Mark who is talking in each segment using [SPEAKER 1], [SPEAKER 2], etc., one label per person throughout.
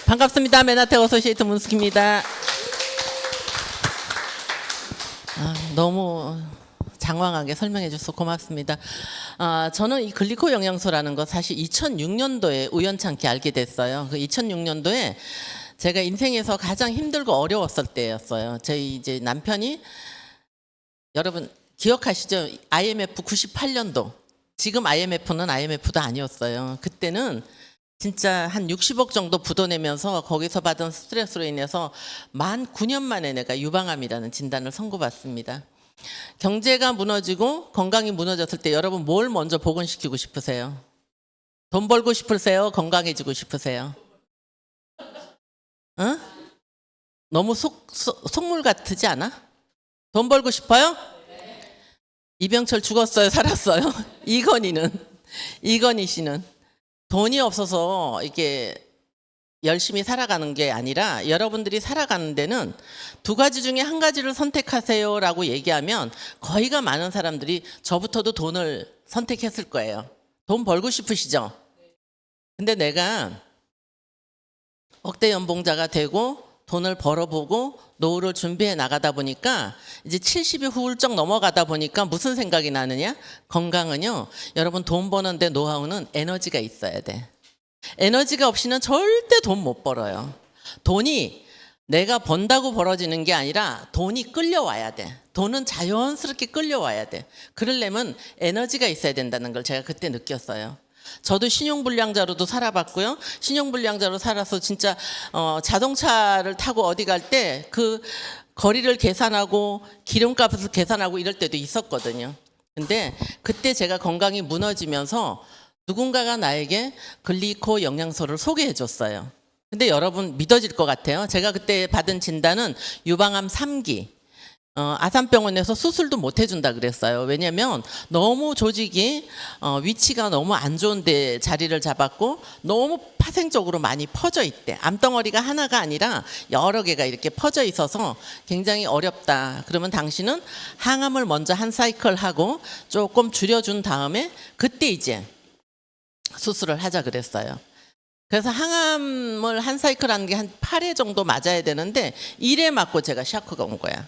[SPEAKER 1] 반갑습니다. 맨하테 어소시에이트 문숙입니다. 너무 장황하게 설명해 주셔서 고맙습니다. 저는 이 글리코 영양소라는 거 사실 2006년도에 우연찮게 알게 됐어요. 그 2006년도에 제가 인생에서 가장 힘들고 어려웠을 때였어요. 저희 이제 남편이, 여러분 기억하시죠? IMF 98년도. 지금 IMF는 IMF도 아니었어요. 그때는 진짜 한 60억 정도 부도내면서 거기서 받은 스트레스로 인해서 만 9년 만에 내가 유방암이라는 진단을 선고받습니다. 경제가 무너지고 건강이 무너졌을 때 여러분 뭘 먼저 복원시키고 싶으세요? 돈 벌고 싶으세요? 건강해지고 싶으세요? 응? 너무 속물 같지 않아? 돈 벌고 싶어요? 이병철 죽었어요? 살았어요? 이건희 씨는 돈이 없어서 이게 열심히 살아가는 게 아니라, 여러분들이 살아가는 데는 두 가지 중에 한 가지를 선택하세요라고 얘기하면 거의가 많은 사람들이 저부터도 돈을 선택했을 거예요. 돈 벌고 싶으시죠? 근데 내가 억대 연봉자가 되고 돈을 벌어보고 노후를 준비해 나가다 보니까 이제 70이 훌쩍 넘어가다 보니까 무슨 생각이 나느냐? 건강은요, 여러분 돈 버는데 노하우는 에너지가 있어야 돼. 에너지가 없이는 절대 돈 못 벌어요. 돈이 내가 번다고 벌어지는 게 아니라 돈이 끌려와야 돼. 돈은 자연스럽게 끌려와야 돼. 그러려면 에너지가 있어야 된다는 걸 제가 그때 느꼈어요. 저도 신용불량자로도 살아봤고요. 신용불량자로 살아서 진짜 자동차를 타고 어디 갈 때 그 거리를 계산하고 기름값을 계산하고 이럴 때도 있었거든요. 근데 그때 제가 건강이 무너지면서 누군가가 나에게 글리코 영양소를 소개해 줬어요. 근데 여러분 믿어질 것 같아요. 제가 그때 받은 진단은 유방암 3기. 아산병원에서 수술도 못 해준다 그랬어요. 왜냐면 너무 조직이 위치가 너무 안 좋은데 자리를 잡았고 너무 파생적으로 많이 퍼져 있대. 암덩어리가 하나가 아니라 여러 개가 이렇게 퍼져 있어서 굉장히 어렵다. 그러면 당신은 항암을 먼저 한 사이클 하고 조금 줄여준 다음에 그때 이제 수술을 하자 그랬어요. 그래서 항암을 한 사이클 하는 게 한 8회 정도 맞아야 되는데 1회 맞고 제가 샤크가 온 거야.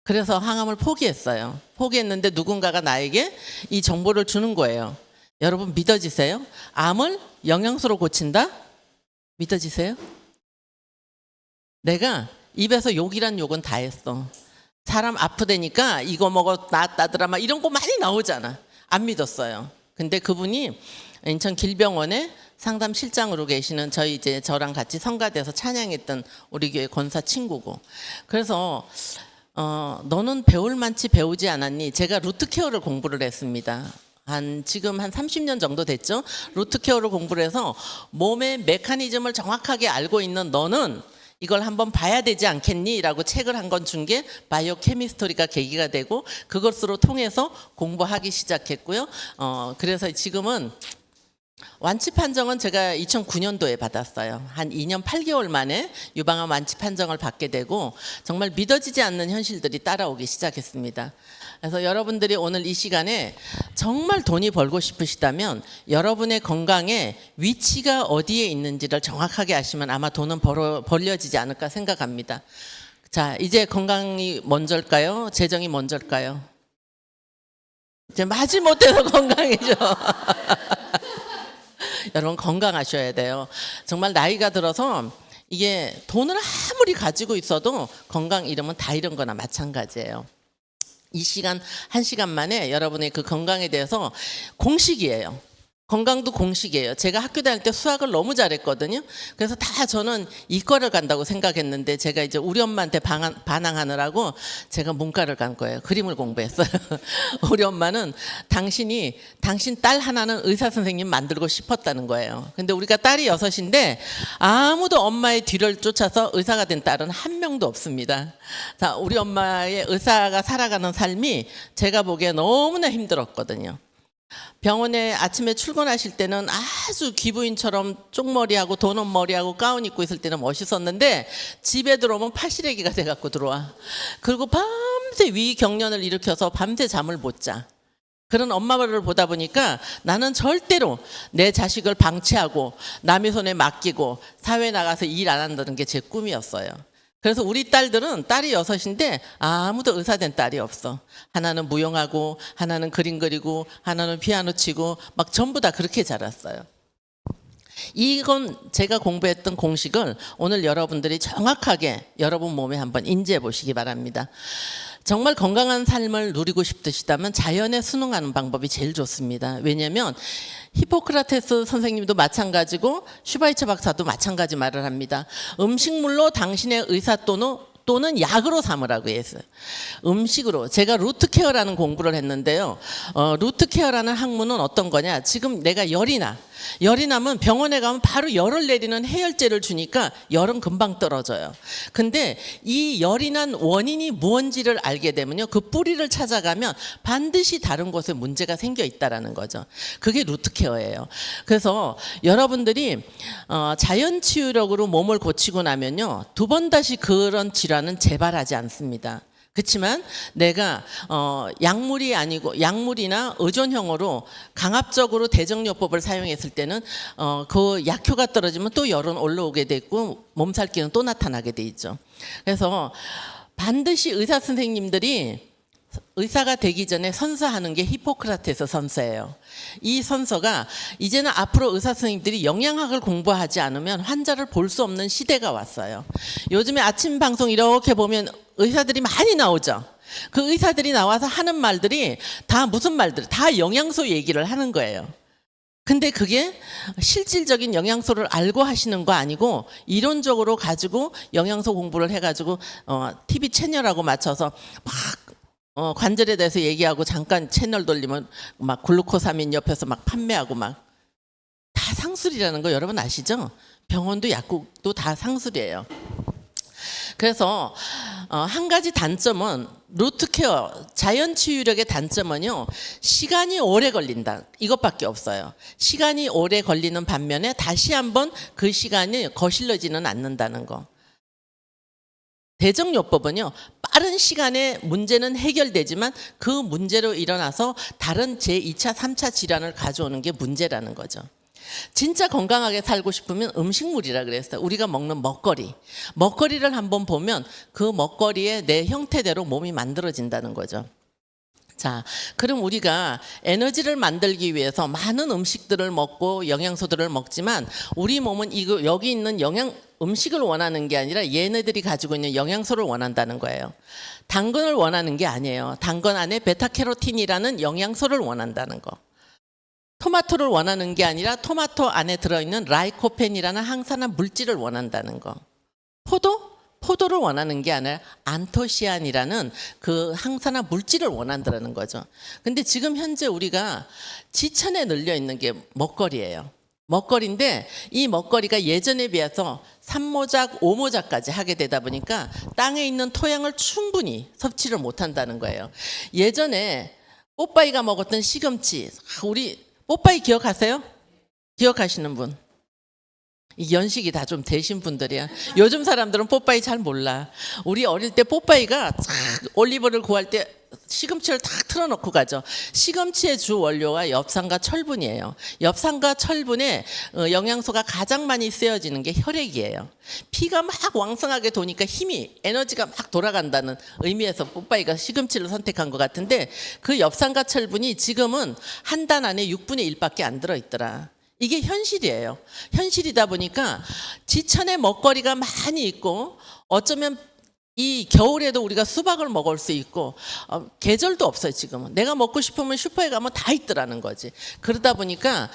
[SPEAKER 1] 그래서 항암을 포기했어요. 포기했는데 누군가가 나에게 이 정보를 주는 거예요. 여러분 믿어지세요? 암을 영양소로 고친다? 믿어지세요? 내가 입에서 욕이란 욕은 다 했어. 사람 아프다니까 이거 먹어 낫다더라 막 이런 거 많이 나오잖아. 안 믿었어요. 근데 그분이 인천 길병원에 상담실장으로 계시는 저랑 같이 성가대에서 찬양했던 우리 교회 권사 친구고, 그래서 너는 배울 만치 배우지 않았니? 제가 루트케어를 공부를 했습니다. 지금 한 30년 정도 됐죠. 루트케어를 공부를 해서 몸의 메커니즘을 정확하게 알고 있는 너는 이걸 한번 봐야 되지 않겠니? 라고 책을 한 권 준 게 바이오 케미스토리가 계기가 되고 그것으로 통해서 공부하기 시작했고요. 그래서 지금은 완치 판정은 제가 2009년도에 받았어요. 한 2년 8개월 만에 유방암 완치 판정을 받게 되고 정말 믿어지지 않는 현실들이 따라오기 시작했습니다. 그래서 여러분들이 오늘 이 시간에 정말 돈이 벌고 싶으시다면 여러분의 건강에 위치가 어디에 있는지를 정확하게 아시면 아마 돈은 벌려지지 않을까 생각합니다. 자, 이제 건강이 먼저일까요? 재정이 먼저일까요? 이제 마지못해서 건강이죠. 여러분 건강하셔야 돼요. 정말 나이가 들어서 이게 돈을 아무리 가지고 있어도 건강 잃으면 다 잃은 거나 마찬가지예요. 이 시간 1시간 만에 여러분의 그 건강에 대해서 공식이에요. 건강도 공식이에요. 제가 학교 다닐 때 수학을 너무 잘했거든요. 그래서 다 저는 이과를 간다고 생각했는데 제가 이제 우리 엄마한테 반항하느라고 제가 문과를 간 거예요. 그림을 공부했어요. 우리 엄마는 당신 딸 하나는 의사 선생님 만들고 싶었다는 거예요. 근데 우리가 딸이 6인데 아무도 엄마의 뒤를 쫓아서 의사가 된 딸은 한 명도 없습니다. 자, 우리 엄마의 의사가 살아가는 삶이 제가 보기에 너무나 힘들었거든요. 병원에 아침에 출근하실 때는 아주 귀부인처럼 쪽머리하고 도넛머리하고 가운 입고 있을 때는 멋있었는데 집에 들어오면 팔시래기가 돼갖고 들어와. 그리고 밤새 위경련을 일으켜서 밤새 잠을 못 자. 그런 엄마를 보다 보니까 나는 절대로 내 자식을 방치하고 남의 손에 맡기고 사회에 나가서 일 안 한다는 게 제 꿈이었어요. 그래서 우리 딸들은 딸이 6인데 아무도 의사된 딸이 없어. 하나는 무용하고 하나는 그림 그리고 하나는 피아노 치고 막 전부 다 그렇게 자랐어요. 이건 제가 공부했던 공식을 오늘 여러분들이 정확하게 여러분 몸에 한번 인지해 보시기 바랍니다. 정말 건강한 삶을 누리고 싶으시다면 자연에 순응하는 방법이 제일 좋습니다. 왜냐하면 히포크라테스 선생님도 마찬가지고 슈바이처 박사도 마찬가지 말을 합니다. 음식물로 당신의 의사 또는 약으로 삼으라고 했어요. 음식으로. 제가 루트케어라는 공부를 했는데요. 루트케어라는 학문은 어떤 거냐. 지금 내가 열이 나면 병원에 가면 바로 열을 내리는 해열제를 주니까 열은 금방 떨어져요. 근데 이 열이 난 원인이 무언지를 알게 되면요. 그 뿌리를 찾아가면 반드시 다른 곳에 문제가 생겨 있다는 거죠. 그게 루트케어예요. 그래서 여러분들이 자연치유력으로 몸을 고치고 나면요. 2번 다시 그런 질환은 재발하지 않습니다. 그렇지만 내가 약물이 아니고 약물이나 의존형으로 강압적으로 대정요법을 사용했을 때는 그 약효가 떨어지면 또 열은 올라오게 되고 몸살기는 또 나타나게 돼 있죠. 그래서 반드시 의사 선생님들이 의사가 되기 전에 선서하는 게 히포크라테스 선서예요. 이 선서가 이제는 앞으로 의사 선생님들이 영양학을 공부하지 않으면 환자를 볼 수 없는 시대가 왔어요. 요즘에 아침 방송 이렇게 보면 의사들이 많이 나오죠. 그 의사들이 나와서 하는 말들이 다 무슨 말들? 다 영양소 얘기를 하는 거예요. 근데 그게 실질적인 영양소를 알고 하시는 거 아니고 이론적으로 가지고 영양소 공부를 해가지고 TV 채널하고 맞춰서 막 관절에 대해서 얘기하고 잠깐 채널 돌리면 막 글루코사민 옆에서 막 판매하고 막 다 상술이라는 거 여러분 아시죠? 병원도 약국도 다 상술이에요. 그래서 한 가지 단점은 루트케어 자연치유력의 단점은요. 시간이 오래 걸린다. 이것밖에 없어요. 시간이 오래 걸리는 반면에 다시 한번 그 시간이 거실러지는 않는다는 거. 대정요법은요. 빠른 시간에 문제는 해결되지만 그 문제로 일어나서 다른 제2차, 3차 질환을 가져오는 게 문제라는 거죠. 진짜 건강하게 살고 싶으면 음식물이라 그랬어요. 우리가 먹는 먹거리를 한번 보면 그 먹거리에 내 형태대로 몸이 만들어진다는 거죠. 자, 그럼 우리가 에너지를 만들기 위해서 많은 음식들을 먹고 영양소들을 먹지만 우리 몸은 여기 있는 음식을 원하는 게 아니라 얘네들이 가지고 있는 영양소를 원한다는 거예요. 당근을 원하는 게 아니에요. 당근 안에 베타캐로틴이라는 영양소를 원한다는 거. 토마토를 원하는 게 아니라 토마토 안에 들어있는 라이코펜이라는 항산화 물질을 원한다는 거. 포도를 원하는 게 아니라 안토시안이라는 그 항산화 물질을 원한다는 거죠. 근데 지금 현재 우리가 지천에 늘려 있는 게 먹거리예요. 먹거리인데 이 먹거리가 예전에 비해서 3모작, 5모작까지 하게 되다 보니까 땅에 있는 토양을 충분히 섭취를 못한다는 거예요. 예전에 뽀빠이가 먹었던 시금치, 우리 뽀빠이 기억하세요? 기억하시는 분? 이 연식이 다 좀 되신 분들이야. 요즘 사람들은 뽀빠이 잘 몰라. 우리 어릴 때 뽀빠이가 올리브를 구할 때 시금치를 탁 틀어놓고 가죠. 시금치의 주 원료가 엽산과 철분이에요. 엽산과 철분에 영양소가 가장 많이 쓰여지는 게 혈액이에요. 피가 막 왕성하게 도니까 에너지가 막 돌아간다는 의미에서 뽀빠이가 시금치를 선택한 것 같은데 그 엽산과 철분이 지금은 한 단 안에 6분의 1밖에 안 들어있더라. 이게 현실이에요. 현실이다 보니까 지천에 먹거리가 많이 있고 어쩌면 이 겨울에도 우리가 수박을 먹을 수 있고 계절도 없어요. 지금은 내가 먹고 싶으면 슈퍼에 가면 다 있더라는 거지. 그러다 보니까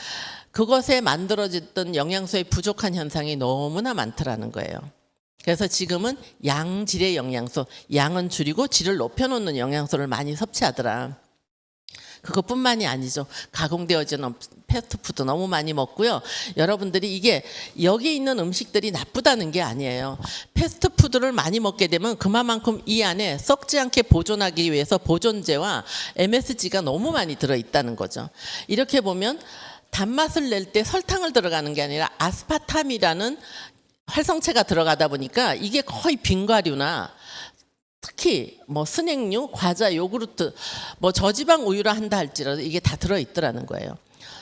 [SPEAKER 1] 그것에 만들어졌던 영양소의 부족한 현상이 너무나 많더라는 거예요. 그래서 지금은 양질의 영양소, 양은 줄이고 질을 높여놓는 영양소를 많이 섭취하더라. 그것뿐만이 아니죠. 가공되어지는 패스트푸드 너무 많이 먹고요. 여러분들이 이게 여기 있는 음식들이 나쁘다는 게 아니에요. 패스트푸드를 많이 먹게 되면 그만큼 이 안에 썩지 않게 보존하기 위해서 보존제와 MSG가 너무 많이 들어있다는 거죠. 이렇게 보면 단맛을 낼 때 설탕을 들어가는 게 아니라 아스파탐이라는 활성체가 들어가다 보니까 이게 거의 빙과류나 특히 뭐 스낵류, 과자, 요구르트, 뭐 저지방 우유를 한다 할지라도 이게 다 들어있더라는 거예요.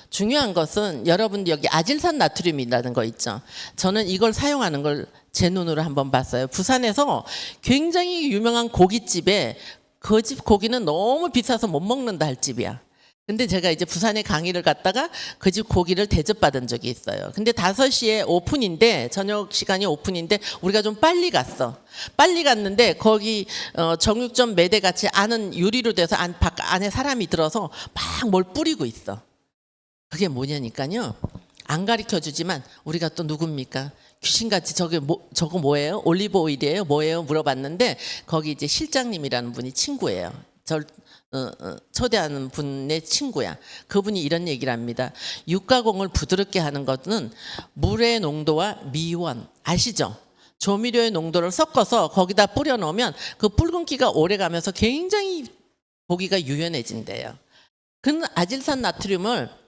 [SPEAKER 1] 중요한 것은 여러분 여기 아질산 나트륨이라는 거 있죠. 저는 이걸 사용하는 걸 제 눈으로 한번 봤어요. 부산에서 굉장히 유명한 고깃집에 그 집 고기는 너무 비싸서 못 먹는다 할 집이야. 근데 제가 이제 부산에 강의를 갔다가 그 집 고기를 대접받은 적이 있어요. 근데 5시에 오픈인데, 저녁 시간이 오픈인데 우리가 좀 빨리 갔어. 빨리 갔는데 거기 정육점 매대 같이 안은 유리로 돼서 안에 사람이 들어서 막 뭘 뿌리고 있어. 그게 뭐냐니까요. 안 가르쳐 주지만 우리가 또 누굽니까? 귀신같이 저거 뭐예요? 올리브 오일이에요? 뭐예요? 물어봤는데 거기 이제 실장님이라는 분이 친구예요. 절 초대하는 분의 친구야. 그분이 이런 얘기를 합니다. 육가공을 부드럽게 하는 것은 물의 농도와 미원 아시죠? 조미료의 농도를 섞어서 거기다 뿌려 놓으면 그 붉은기가 오래 가면서 굉장히 고기가 유연해진대요. 그 아질산 나트륨을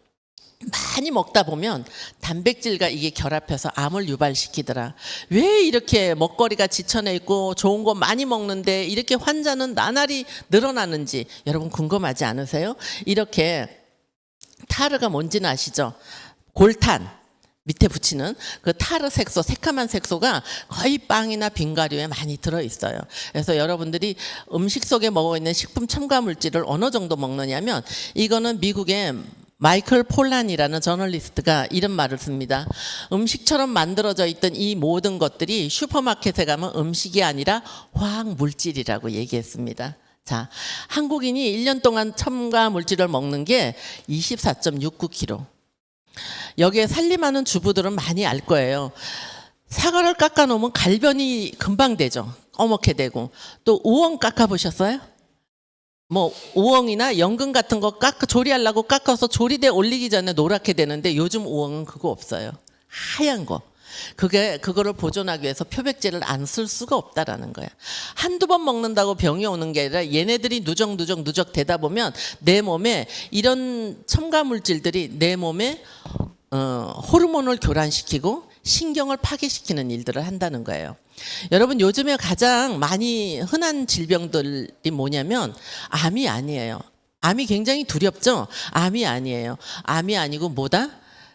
[SPEAKER 1] 많이 먹다 보면 단백질과 이게 결합해서 암을 유발시키더라. 왜 이렇게 먹거리가 지천에 있고 좋은 거 많이 먹는데 이렇게 환자는 나날이 늘어나는지 여러분 궁금하지 않으세요? 이렇게 타르가 뭔지는 아시죠? 골탄 밑에 붙이는 그 타르 색소, 새카만 색소가 거의 빵이나 빙가류에 많이 들어있어요. 그래서 여러분들이 음식 속에 먹어있는 식품 첨가 물질을 어느 정도 먹느냐면, 이거는 미국의 마이클 폴란이라는 저널리스트가 이런 말을 씁니다. 음식처럼 만들어져 있던 이 모든 것들이 슈퍼마켓에 가면 음식이 아니라 화학 물질이라고 얘기했습니다. 자, 한국인이 1년 동안 첨가 물질을 먹는 게 24.69kg. 여기에 살림하는 주부들은 많이 알 거예요. 사과를 깎아 놓으면 갈변이 금방 되죠. 꺼멓게 되고. 또 우엉 깎아 보셨어요? 뭐 우엉이나 연근 같은 거 조리하려고 깎아서 조리대 올리기 전에 노랗게 되는데 요즘 우엉은 그거 없어요. 하얀 거. 그거를 보존하기 위해서 표백제를 안 쓸 수가 없다라는 거야. 한두 번 먹는다고 병이 오는 게 아니라 얘네들이 누적 되다 보면 내 몸에 이런 첨가 물질들이 내 몸에 호르몬을 교란시키고 신경을 파괴시키는 일들을 한다는 거예요. 여러분 요즘에 가장 많이 흔한 질병들이 뭐냐면 암이 아니에요. 암이 굉장히 두렵죠? 암이 아니에요. 암이 아니고 뭐다?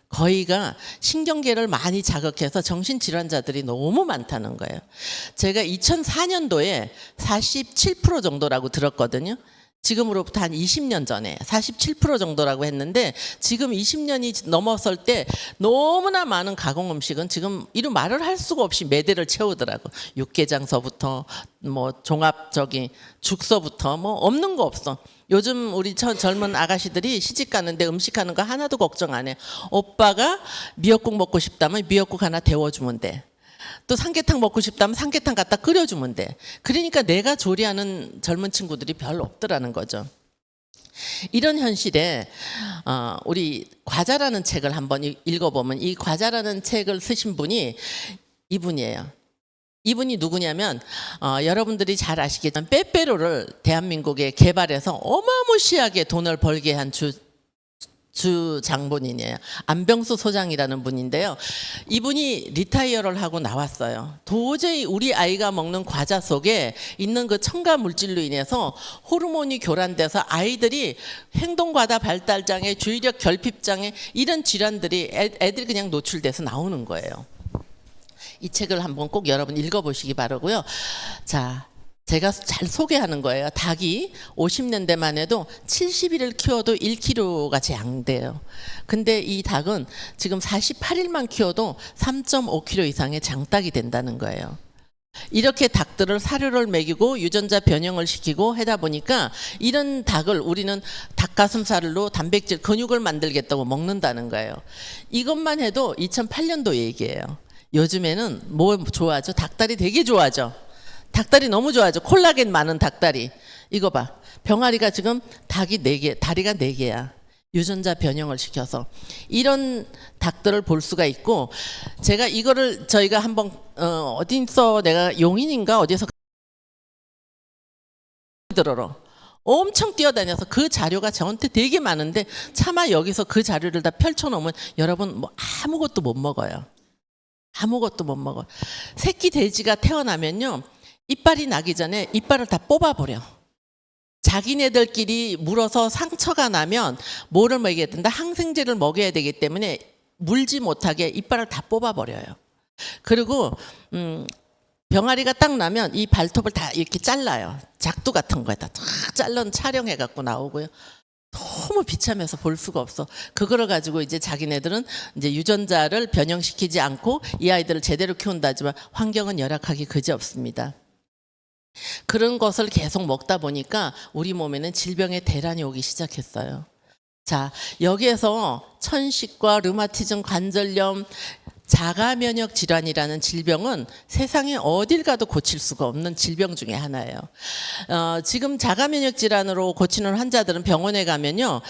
[SPEAKER 1] 거의가 신경계를 많이 자극해서 정신질환자들이 너무 많다는 거예요. 제가 2004년도에 47% 정도라고 들었거든요. 지금으로부터 한 20년 전에 47% 정도라고 했는데 지금 20년이 넘었을 때 너무나 많은 가공 음식은 지금 이런 말을 할 수가 없이 매대를 채우더라고. 육개장서부터 뭐 죽서부터 뭐 없는 거 없어. 요즘 우리 젊은 아가씨들이 시집 가는데 음식하는 거 하나도 걱정 안 해. 오빠가 미역국 먹고 싶다면 미역국 하나 데워주면 돼. 또 삼계탕 먹고 싶다면 삼계탕 갖다 끓여주면 돼. 그러니까 내가 조리하는 젊은 친구들이 별로 없더라는 거죠. 이런 현실에 우리 과자라는 책을 한번 읽어보면, 이 과자라는 책을 쓰신 분이 이분이에요. 이분이 누구냐면 여러분들이 잘 아시겠지만 빼빼로를 대한민국에 개발해서 어마무시하게 돈을 벌게 한 주 장본인이에요. 안병수 소장이라는 분인데요. 이분이 리타이어를 하고 나왔어요. 도저히 우리 아이가 먹는 과자 속에 있는 그 첨가 물질로 인해서 호르몬이 교란돼서 아이들이 행동과다 발달장애, 주의력 결핍장애 이런 질환들이 애들이 그냥 노출돼서 나오는 거예요. 이 책을 한번 꼭 여러분 읽어보시기 바라고요. 자, 제가 잘 소개하는 거예요. 닭이 50년대만 해도 70일을 키워도 1kg가 재앙돼요. 근데 이 닭은 지금 48일만 키워도 3.5kg 이상의 장닭이 된다는 거예요. 이렇게 닭들을 사료를 먹이고 유전자 변형을 시키고 하다 보니까 이런 닭을 우리는 닭가슴살로 단백질, 근육을 만들겠다고 먹는다는 거예요. 이것만 해도 2008년도 얘기예요. 요즘에는 뭐 좋아하죠? 닭다리 되게 좋아하죠? 닭다리 너무 좋아하죠. 콜라겐 많은 닭다리. 이거 봐. 병아리가 지금 닭이 4개, 다리가 4개야. 유전자 변형을 시켜서. 이런 닭들을 볼 수가 있고, 제가 이거를 저희가 한번 어디서 내가 용인인가 어디서 들어러 엄청 뛰어다녀서 그 자료가 저한테 되게 많은데 차마 여기서 그 자료를 다 펼쳐놓으면 여러분 뭐 아무것도 못 먹어요. 아무것도 못 먹어. 새끼 돼지가 태어나면요, 이빨이 나기 전에 이빨을 다 뽑아버려. 자기네들끼리 물어서 상처가 나면 뭐를 먹여야 된다? 항생제를 먹여야 되기 때문에 물지 못하게 이빨을 다 뽑아버려요. 그리고 병아리가 딱 나면 이 발톱을 다 이렇게 잘라요. 작두 같은 거에다 쫙 잘라서 촬영해 갖고 나오고요. 너무 비참해서 볼 수가 없어. 그거를 가지고 이제 자기네들은 이제 유전자를 변형시키지 않고 이 아이들을 제대로 키운다지만 환경은 열악하기 그지없습니다. 그런 것을 계속 먹다 보니까 우리 몸에는 질병의 대란이 오기 시작했어요. 자, 여기에서 천식과 류마티즘, 관절염, 자가면역 질환이라는 질병은 세상에 어딜 가도 고칠 수가 없는 질병 중에 하나예요. 지금 자가면역 질환으로 고치는 환자들은 병원에 가면요,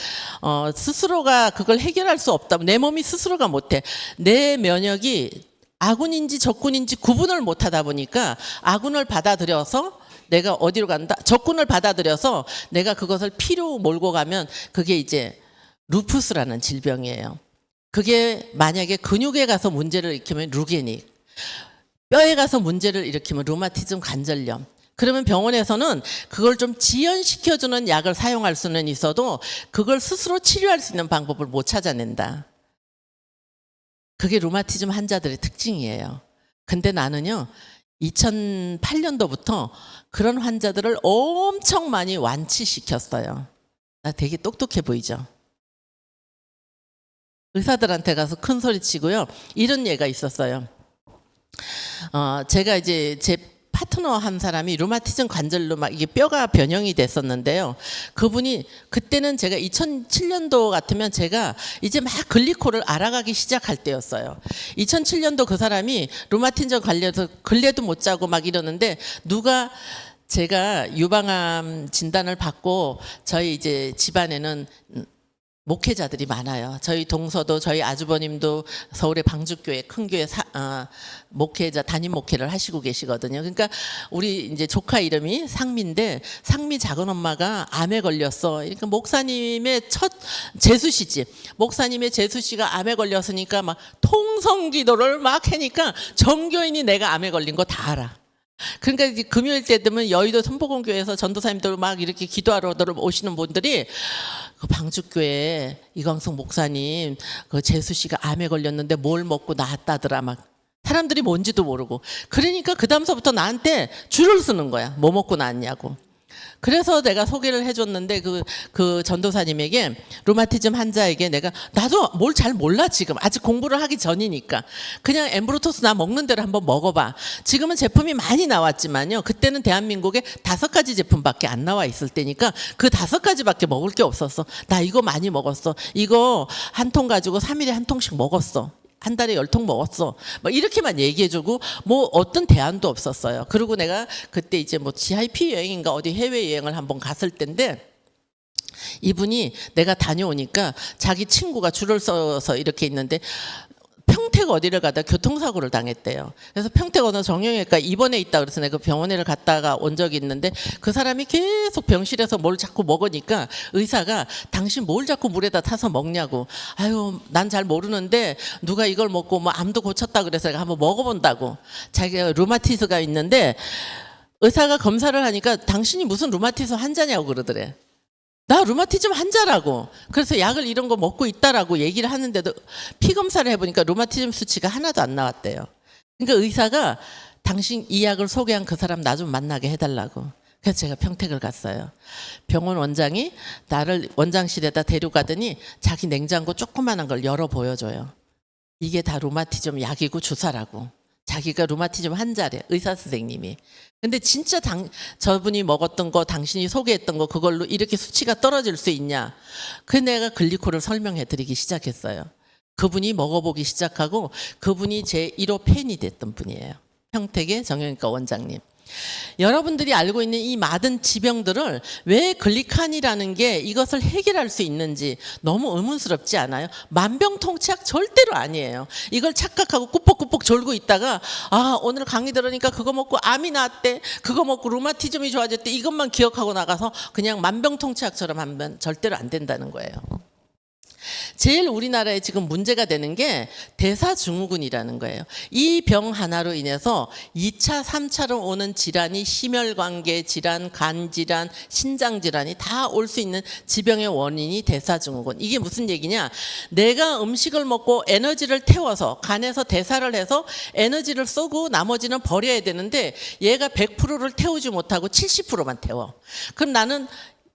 [SPEAKER 1] 스스로가 그걸 해결할 수 없다. 내 몸이 스스로가 못해. 내 면역이 아군인지 적군인지 구분을 못하다 보니까 아군을 받아들여서 내가 어디로 간다? 적군을 받아들여서 내가 그것을 피로 몰고 가면 그게 이제 루푸스라는 질병이에요. 그게 만약에 근육에 가서 문제를 일으키면 루게닉, 뼈에 가서 문제를 일으키면 류마티즘, 관절염. 그러면 병원에서는 그걸 좀 지연시켜주는 약을 사용할 수는 있어도 그걸 스스로 치료할 수 있는 방법을 못 찾아낸다. 그게 류마티즘 환자들의 특징이에요. 근데 나는요, 2008년도부터 그런 환자들을 엄청 많이 완치시켰어요. 나 되게 똑똑해 보이죠? 의사들한테 가서 큰 소리 치고요. 이런 예가 있었어요. 제가 이제 제 파트너 한 사람이 류마티즘 관절로 막 이게 뼈가 변형이 됐었는데요. 그분이 그때는 제가 2007년도 같으면 제가 이제 막 글리코를 알아가기 시작할 때였어요. 2007년도 그 사람이 류마티즘 관련해서 근래도 못 자고 막 이러는데 누가 제가 유방암 진단을 받고 저희 이제 집안에는 목회자들이 많아요. 저희 동서도 저희 아주버님도 서울의 방주교회 큰 교회 목회자 담임 목회를 하시고 계시거든요. 그러니까 우리 이제 조카 이름이 상미인데 상미 작은 엄마가 암에 걸렸어. 그러니까 목사님의 첫 재수시지. 목사님의 재수씨가 암에 걸렸으니까 막 통성기도를 막 하니까 전교인이 내가 암에 걸린 거 다 알아. 그러니까 이제 금요일 때 되면 여의도 선포공교회에서 전도사님들 막 이렇게 기도하러 오시는 분들이 그 방주교회 이광석 목사님 그 재수 씨가 암에 걸렸는데 뭘 먹고 나았다더라 막 사람들이 뭔지도 모르고 그러니까 그 다음서부터 나한테 줄을 서는 거야. 뭐 먹고 나왔냐고. 그래서 내가 소개를 해줬는데 그 전도사님에게 류마티즘 환자에게 내가 나도 뭘 잘 몰라 지금 아직 공부를 하기 전이니까 그냥 엠브로토스 나 먹는 대로 한번 먹어봐. 지금은 제품이 많이 나왔지만요. 그때는 대한민국에 5가지 제품밖에 안 나와 있을 때니까 그 5가지밖에 먹을 게 없었어. 나 이거 많이 먹었어. 이거 한 통 가지고 3일에 한 통씩 먹었어. 한 달에 10통 먹었어. 뭐 이렇게만 얘기해주고 뭐 어떤 대안도 없었어요. 그리고 내가 그때 이제 뭐 GIP 여행인가 어디 해외 여행을 한번 갔을 때인데 이분이 내가 다녀오니까 자기 친구가 줄을 서서 이렇게 있는데 평택 어디를 가다 교통사고를 당했대요. 그래서 평택 어느 정형외과 입원해 있다 그래서 내가 병원에 갔다가 온 적이 있는데 그 사람이 계속 병실에서 뭘 자꾸 먹으니까 의사가 당신 뭘 자꾸 물에다 타서 먹냐고. 아유 난 잘 모르는데 누가 이걸 먹고 뭐 암도 고쳤다 그래서 내가 한번 먹어본다고. 자기가 류마티스가 있는데 의사가 검사를 하니까 당신이 무슨 류마티스 환자냐고 그러더래. 나 류마티즘 환자라고. 그래서 약을 이런 거 먹고 있다라고 얘기를 하는데도 피 검사를 해보니까 류마티즘 수치가 하나도 안 나왔대요. 그러니까 의사가 당신 이 약을 소개한 그 사람 나 좀 만나게 해달라고. 그래서 제가 평택을 갔어요. 병원 원장이 나를 원장실에다 데려가더니 자기 냉장고 조그만한 걸 열어 보여줘요. 이게 다 류마티즘 약이고 주사라고. 자기가 류마티즘 환자래. 의사 선생님이. 근데 진짜 저분이 먹었던 거 당신이 소개했던 거 그걸로 이렇게 수치가 떨어질 수 있냐. 그 내가 글리코를 설명해 드리기 시작했어요. 그분이 먹어보기 시작하고 그분이 제 1호 팬이 됐던 분이에요. 평택의 정형외과 원장님. 여러분들이 알고 있는 이 많은 지병들을 왜 글리칸이라는 게 이것을 해결할 수 있는지 너무 의문스럽지 않아요? 만병통치약 절대로 아니에요. 이걸 착각하고 꾸벅꾸벅 졸고 있다가 아 오늘 강의 들으니까 그거 먹고 암이 나았대, 그거 먹고 류마티즘이 좋아졌대, 이것만 기억하고 나가서 그냥 만병통치약처럼 하면 절대로 안 된다는 거예요. 제일 우리나라에 지금 문제가 되는 게 대사증후군이라는 거예요. 이 병 하나로 인해서 2차, 3차로 오는 질환이 심혈관계 질환, 간 질환, 신장 질환이 다 올 수 있는 지병의 원인이 대사증후군. 이게 무슨 얘기냐? 내가 음식을 먹고 에너지를 태워서 간에서 대사를 해서 에너지를 쏘고 나머지는 버려야 되는데 얘가 100%를 태우지 못하고 70%만 태워. 그럼 나는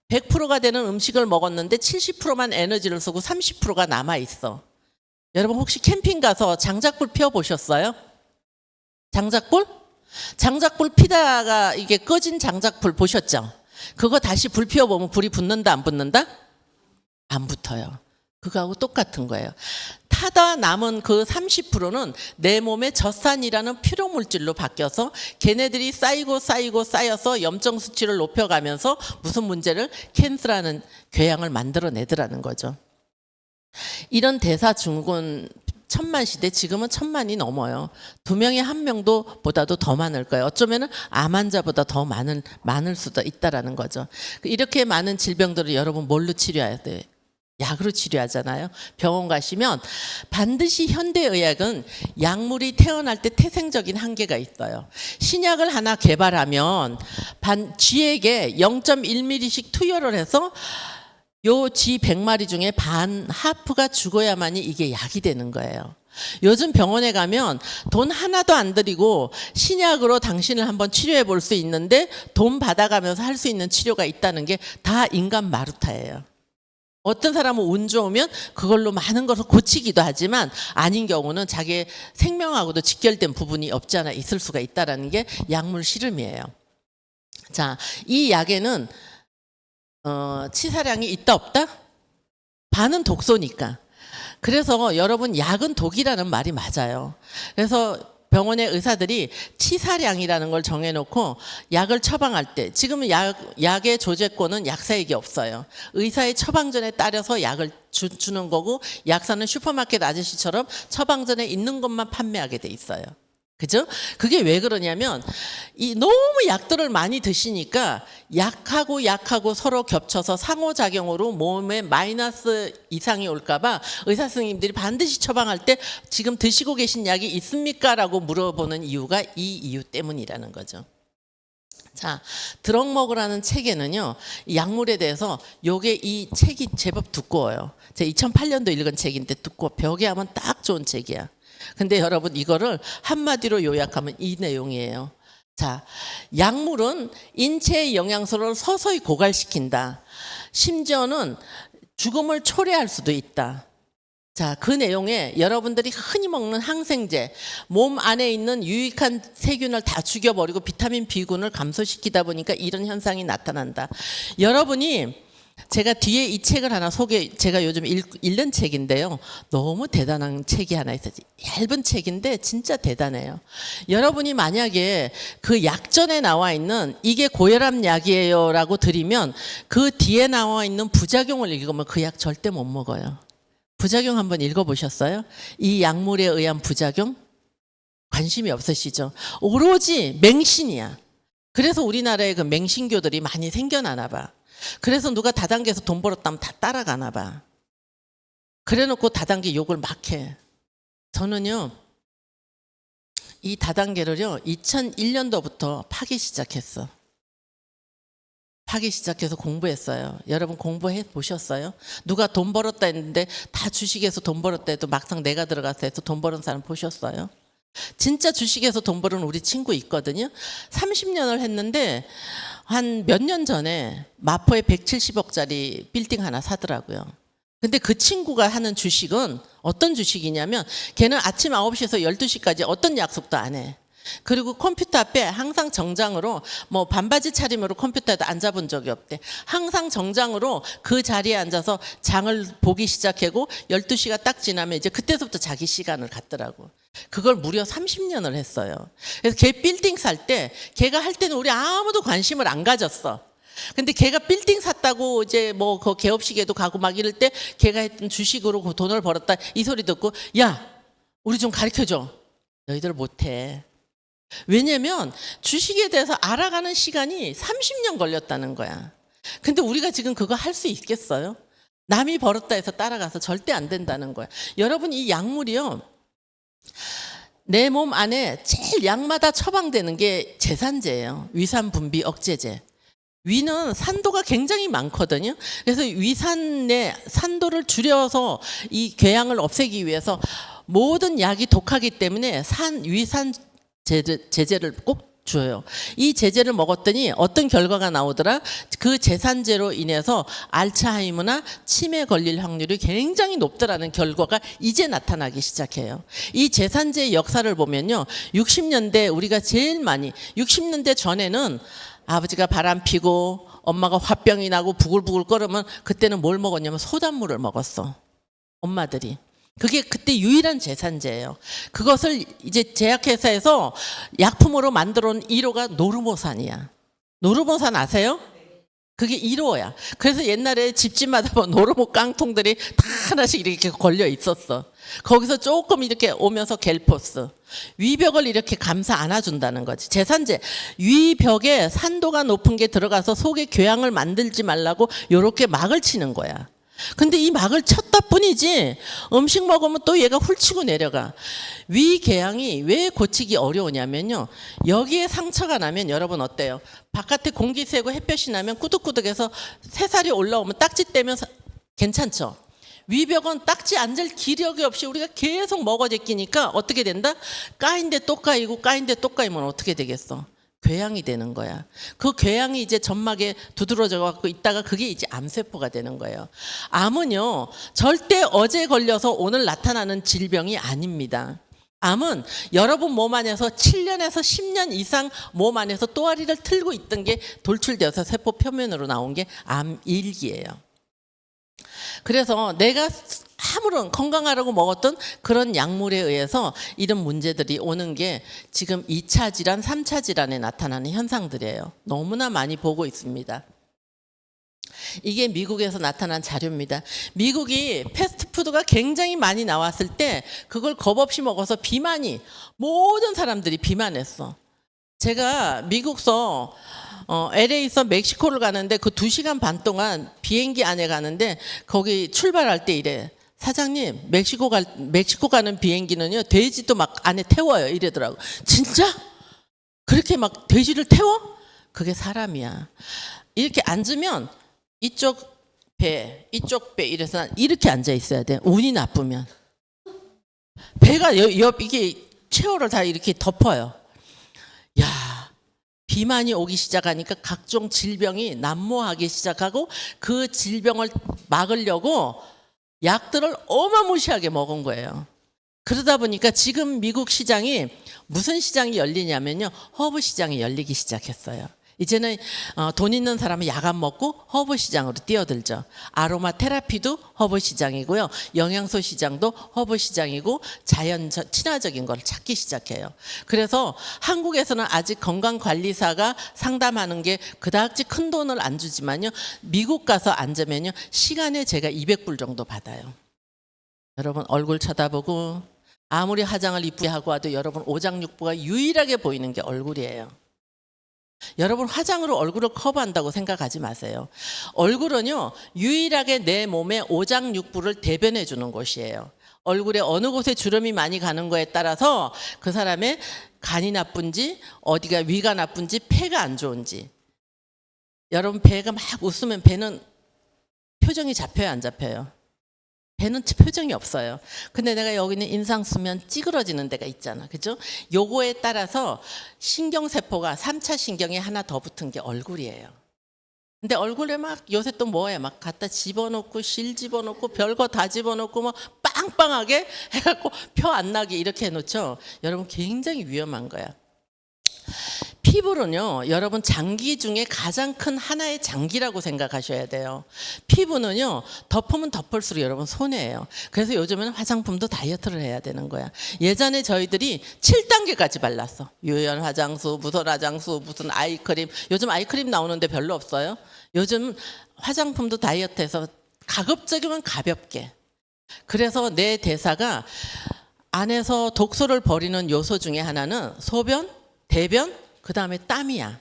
[SPEAKER 1] 100%가 되는 음식을 먹었는데 70%만 에너지를 쓰고 30%가 남아있어. 여러분 혹시 캠핑 가서 장작불 피워보셨어요? 장작불? 장작불 피다가 이게 꺼진 장작불 보셨죠? 그거 다시 불 피워보면 불이 붙는다 안 붙는다? 안 붙어요. 그거하고 똑같은 거예요. 타다 남은 그 30%는 내 몸에 젖산이라는 필요물질로 바뀌어서 걔네들이 쌓여서 염증 수치를 높여가면서 무슨 문제를 캔서라는 궤양을 만들어내더라는 거죠. 이런 대사증후군 1000만 시대 지금은 1000만이 넘어요. 2명에 1명도 보다도 더 많을 거예요. 어쩌면 암 환자보다 더 많을 수도 있다라는 거죠. 이렇게 많은 질병들을 여러분 뭘로 치료해야 돼요? 약으로 치료하잖아요. 병원 가시면 반드시 현대의학은 약물이 태어날 때 태생적인 한계가 있어요. 신약을 하나 개발하면 쥐에게 0.1mm씩 투여를 해서 요 쥐 100마리 중에 반 하프가 죽어야만이 이게 약이 되는 거예요. 요즘 병원에 가면 돈 하나도 안 들이고 신약으로 당신을 한번 치료해 볼 수 있는데 돈 받아가면서 할 수 있는 치료가 있다는 게 다 인간 마루타예요. 어떤 사람은 운 좋으면 그걸로 많은 것을 고치기도 하지만 아닌 경우는 자기의 생명하고도 직결된 부분이 없지 않아 있을 수가 있다는 게 약물 실험이에요. 자, 이 약에는 치사량이 있다 없다? 반은 독소니까. 그래서 여러분 약은 독이라는 말이 맞아요. 그래서 병원의 의사들이 치사량이라는 걸 정해놓고 약을 처방할 때 지금은 약의 조제권은 약사에게 없어요. 의사의 처방전에 따라서 약을 주는 거고 약사는 슈퍼마켓 아저씨처럼 처방전에 있는 것만 판매하게 돼 있어요. 그죠? 그게 왜 그러냐면 너무 약들을 많이 드시니까 약하고 서로 겹쳐서 상호작용으로 몸에 마이너스 이상이 올까봐 의사 선생님들이 반드시 처방할 때 지금 드시고 계신 약이 있습니까? 라고 물어보는 이유가 이 이유 때문이라는 거죠. 자, 드럭머그라는 책에는요, 약물에 대해서 요게 이 책이 제법 두꺼워요. 제가 2008년도 읽은 책인데 두꺼워. 벽에 하면 딱 좋은 책이야. 근데 여러분 이거를 한마디로 요약하면 이 내용이에요. 자, 약물은 인체의 영양소를 서서히 고갈시킨다. 심지어는 죽음을 초래할 수도 있다. 자, 그 내용에 여러분들이 흔히 먹는 항생제, 몸 안에 있는 유익한 세균을 다 죽여버리고 비타민 B군을 감소시키다 보니까 이런 현상이 나타난다. 여러분이 제가 뒤에 이 책을 하나 제가 요즘 읽는 책인데요. 너무 대단한 책이 하나 있어요. 얇은 책인데 진짜 대단해요. 여러분이 만약에 그 약전에 나와 있는 이게 고혈압 약이에요 라고 드리면 그 뒤에 나와 있는 부작용을 읽으면 그 약 절대 못 먹어요. 부작용 한번 읽어보셨어요? 이 약물에 의한 부작용? 관심이 없으시죠? 오로지 맹신이야. 그래서 우리나라에 그 맹신교들이 많이 생겨나나 봐. 그래서 누가 다단계에서 돈 벌었다면 다 따라가나 봐. 그래놓고 다단계 욕을 막 해. 저는요, 이 다단계를요, 2001년도부터 파기 시작했어. 파기 시작해서 공부했어요. 여러분 공부해 보셨어요? 누가 돈 벌었다 했는데 다 주식에서 돈 벌었다 해도 막상 내가 들어가서 해서 돈 버는 사람 보셨어요? 진짜 주식에서 돈 버는 우리 친구 있거든요. 30년을 했는데 한 몇 년 전에 마포에 170억짜리 빌딩 하나 사더라고요. 근데 그 친구가 하는 주식은 어떤 주식이냐면 걔는 아침 9시에서 12시까지 어떤 약속도 안 해. 그리고 컴퓨터 앞에 항상 정장으로 뭐 반바지 차림으로 컴퓨터에도 앉아본 적이 없대. 항상 정장으로 그 자리에 앉아서 장을 보기 시작하고 12시가 딱 지나면 이제 그때부터 자기 시간을 갖더라고. 그걸 무려 30년을 했어요. 그래서 걔 빌딩 살 때 걔가 할 때는 우리 아무도 관심을 안 가졌어. 근데 걔가 빌딩 샀다고 이제 뭐 그 개업식에도 가고 막 이럴 때 걔가 했던 주식으로 그 돈을 벌었다 이 소리 듣고 야 우리 좀 가르쳐줘. 너희들 못해. 왜냐면 주식에 대해서 알아가는 시간이 30년 걸렸다는 거야. 근데 우리가 지금 그거 할 수 있겠어요? 남이 벌었다 해서 따라가서 절대 안 된다는 거야. 여러분, 이 약물이요, 내 몸 안에 제일 약마다 처방되는 게 제산제예요. 위산 분비 억제제. 위는 산도가 굉장히 많거든요. 그래서 위산의 산도를 줄여서 이 궤양을 없애기 위해서 모든 약이 독하기 때문에 위산 제제를 꼭 줘요. 이 제제를 먹었더니 어떤 결과가 나오더라? 그 제산제로 인해서 알츠하이머나 치매 걸릴 확률이 굉장히 높더라는 결과가 이제 나타나기 시작해요. 이 제산제의 역사를 보면요, 60년대 우리가 제일 많이, 60년대 전에는 아버지가 바람 피고 엄마가 화병이 나고 부글부글 끓으면 그때는 뭘 먹었냐면 소단물을 먹었어, 엄마들이. 그게 그때 유일한 제산제예요. 그것을 이제 제약회사에서 약품으로 만들어 온 1호가 노르모산이야. 노르모산 아세요? 그게 1호야. 그래서 옛날에 집집마다 뭐 노르모 깡통들이 다 하나씩 이렇게 걸려 있었어. 거기서 조금 이렇게 오면서 겔포스. 위벽을 이렇게 감싸 안아준다는 거지. 제산제. 위벽에 산도가 높은 게 들어가서 속에 궤양을 만들지 말라고 이렇게 막을 치는 거야. 근데 이 막을 쳤다 뿐이지 음식 먹으면 또 얘가 훌치고 내려가. 위궤양이 왜 고치기 어려우냐면요, 여기에 상처가 나면 여러분 어때요? 바깥에 공기 새고 햇볕이 나면 꾸덕꾸덕해서 새살이 올라오면 딱지 떼면 괜찮죠? 위벽은 딱지 앉을 기력이 없이 우리가 계속 먹어제 끼니까 어떻게 된다? 까인데 또 까이고 까인데 또 까이면 어떻게 되겠어? 궤양이 되는 거야. 그 궤양이 이제 점막에 두드러져 갖고 있다가 그게 이제 암세포가 되는 거예요. 암은요, 절대 어제 걸려서 오늘 나타나는 질병이 아닙니다. 암은 여러분 몸 안에서 7년에서 10년 이상 몸 안에서 또아리를 틀고 있던 게 돌출되어서 세포 표면으로 나온 게 암일기예요. 그래서 내가 아무런 건강하라고 먹었던 그런 약물에 의해서 이런 문제들이 오는 게 지금 2차 질환, 3차 질환에 나타나는 현상들이에요. 너무나 많이 보고 있습니다. 이게 미국에서 나타난 자료입니다. 미국이 패스트푸드가 굉장히 많이 나왔을 때 그걸 겁없이 먹어서 비만이, 모든 사람들이 비만했어. 제가 미국서 LA에서 멕시코를 가는데 그 2시간 반 동안 비행기 안에 가는데 거기 출발할 때 이래. 사장님, 멕시코 가는 비행기는요, 돼지도 막 안에 태워요. 이러더라고. 진짜? 그렇게 막 돼지를 태워? 그게 사람이야. 이렇게 앉으면 이쪽 배, 이쪽 배 이래서 이렇게 앉아 있어야 돼. 운이 나쁘면. 배가 이게 체어를 다 이렇게 덮어요. 야, 비만이 오기 시작하니까 각종 질병이 난무하기 시작하고 그 질병을 막으려고 약들을 어마무시하게 먹은 거예요. 그러다 보니까 지금 미국 시장이 무슨 시장이 열리냐면요, 허브 시장이 열리기 시작했어요. 이제는 돈 있는 사람은 약 안 먹고 허브 시장으로 뛰어들죠. 아로마 테라피도 허브 시장이고요, 영양소 시장도 허브 시장이고 자연 친화적인 걸 찾기 시작해요. 그래서 한국에서는 아직 건강관리사가 상담하는 게 그다지 큰 돈을 안 주지만요, 미국 가서 앉으면요 시간에 제가 200불 정도 받아요. 여러분 얼굴 쳐다보고 아무리 화장을 이쁘게 하고 와도 여러분 오장육부가 유일하게 보이는 게 얼굴이에요. 여러분 화장으로 얼굴을 커버한다고 생각하지 마세요. 얼굴은요 유일하게 내 몸의 오장육부를 대변해 주는 곳이에요. 얼굴에 어느 곳에 주름이 많이 가는 거에 따라서 그 사람의 간이 나쁜지, 어디가 위가 나쁜지, 폐가 안 좋은지. 여러분 배가 막 웃으면 배는 표정이 잡혀요, 안 잡혀요? 배는 표정이 없어요. 근데 내가 여기는 인상 쓰면 찌그러지는 데가 있잖아. 그죠? 요거에 따라서 신경세포가 3차 신경에 하나 더 붙은 게 얼굴이에요. 근데 얼굴에 막 요새 또 뭐해? 막 갖다 집어넣고 실 집어넣고 별거 다 집어넣고 뭐 빵빵하게 해갖고 표 안 나게 이렇게 해놓죠. 여러분 굉장히 위험한 거야. 피부는요, 여러분 장기 중에 가장 큰 하나의 장기라고 생각하셔야 돼요. 피부는요, 덮으면 덮을수록 여러분 손해예요. 그래서 요즘에는 화장품도 다이어트를 해야 되는 거야. 예전에 저희들이 7단계까지 발랐어. 유연 화장수, 무선 화장수, 무슨 아이크림. 요즘 아이크림 나오는데 별로 없어요. 요즘 화장품도 다이어트해서 가급적이면 가볍게. 그래서 내 대사가 안에서 독소를 버리는 요소 중에 하나는 소변, 대변, 그 다음에 땀이야.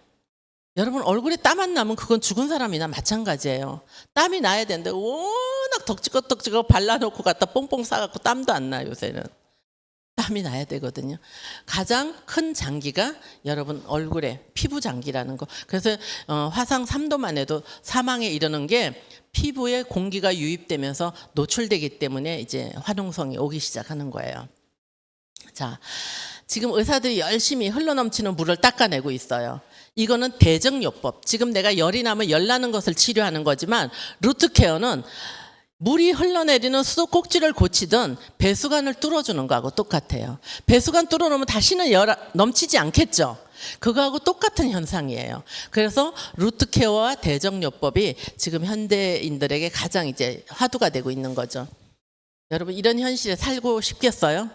[SPEAKER 1] 여러분 얼굴에 땀 안 나면 그건 죽은 사람이나 마찬가지예요. 땀이 나야 되는데 워낙 덕지덕지고 발라놓고 갖다 뽕뽕 싸갖고 땀도 안 나요 요새는. 땀이 나야 되거든요. 가장 큰 장기가 여러분 얼굴에 피부 장기라는 거. 그래서 화상 3도만 해도 사망에 이르는 게 피부에 공기가 유입되면서 노출되기 때문에 이제 화농성이 오기 시작하는 거예요. 자, 지금 의사들이 열심히 흘러넘치는 물을 닦아내고 있어요. 이거는 대정요법. 지금 내가 열이 나면 열 나는 것을 치료하는 거지만 루트케어는 물이 흘러내리는 수도꼭지를 고치든 배수관을 뚫어주는 거하고 똑같아요. 배수관 뚫어놓으면 다시는 열 넘치지 않겠죠. 그거하고 똑같은 현상이에요. 그래서 루트케어와 대정요법이 지금 현대인들에게 가장 이제 화두가 되고 있는 거죠. 여러분 이런 현실에 살고 싶겠어요?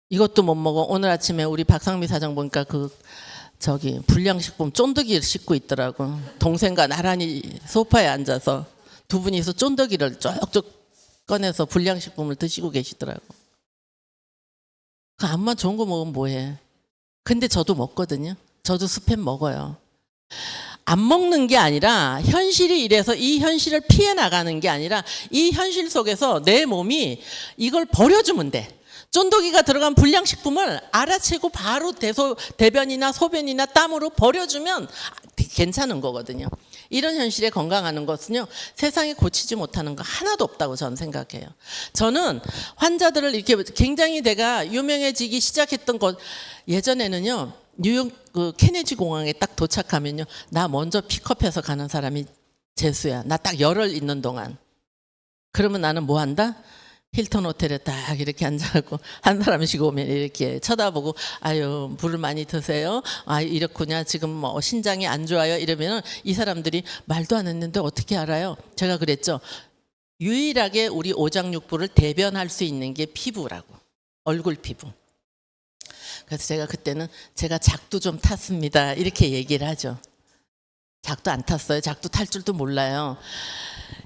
[SPEAKER 1] 이것도 못 먹어. 오늘 아침에 우리 박상미 사장 보니까 불량식품 쫀득이를 씻고 있더라고. 동생과 나란히 소파에 앉아서 두 분이서 쫀득이를 쪽쪽 꺼내서 불량식품을 드시고 계시더라고. 그 암만 좋은 거 먹으면 뭐해. 근데 저도 먹거든요. 저도 스팸 먹어요. 안 먹는 게 아니라 현실이 이래서 이 현실을 피해 나가는 게 아니라 이 현실 속에서 내 몸이 이걸 버려주면 돼. 쫀득이가 들어간 불량식품을 알아채고 바로 대변이나 소변이나 땀으로 버려주면 괜찮은 거거든요. 이런 현실에 건강하는 것은요, 세상에 고치지 못하는 거 하나도 없다고 저는 생각해요. 저는 환자들을 이렇게 굉장히 내가 유명해지기 시작했던 것, 예전에는요, 뉴욕 케네디 공항에 딱 도착하면요, 나 먼저 픽업해서 가는 사람이 재수야. 나 딱 열흘 있는 동안. 그러면 나는 뭐 한다? 힐튼 호텔에 딱 이렇게 앉아갖고 한 사람씩 오면 이렇게 쳐다보고 아유 물을 많이 드세요. 아 이렇구냐 지금 뭐 신장이 안 좋아요 이러면은 이 사람들이 말도 안 했는데 어떻게 알아요? 제가 그랬죠. 유일하게 우리 오장육부를 대변할 수 있는 게 피부라고. 얼굴 피부. 그래서 제가 그때는 제가 작두 좀 탔습니다. 이렇게 얘기를 하죠. 작두 안 탔어요. 작두 탈 줄도 몰라요.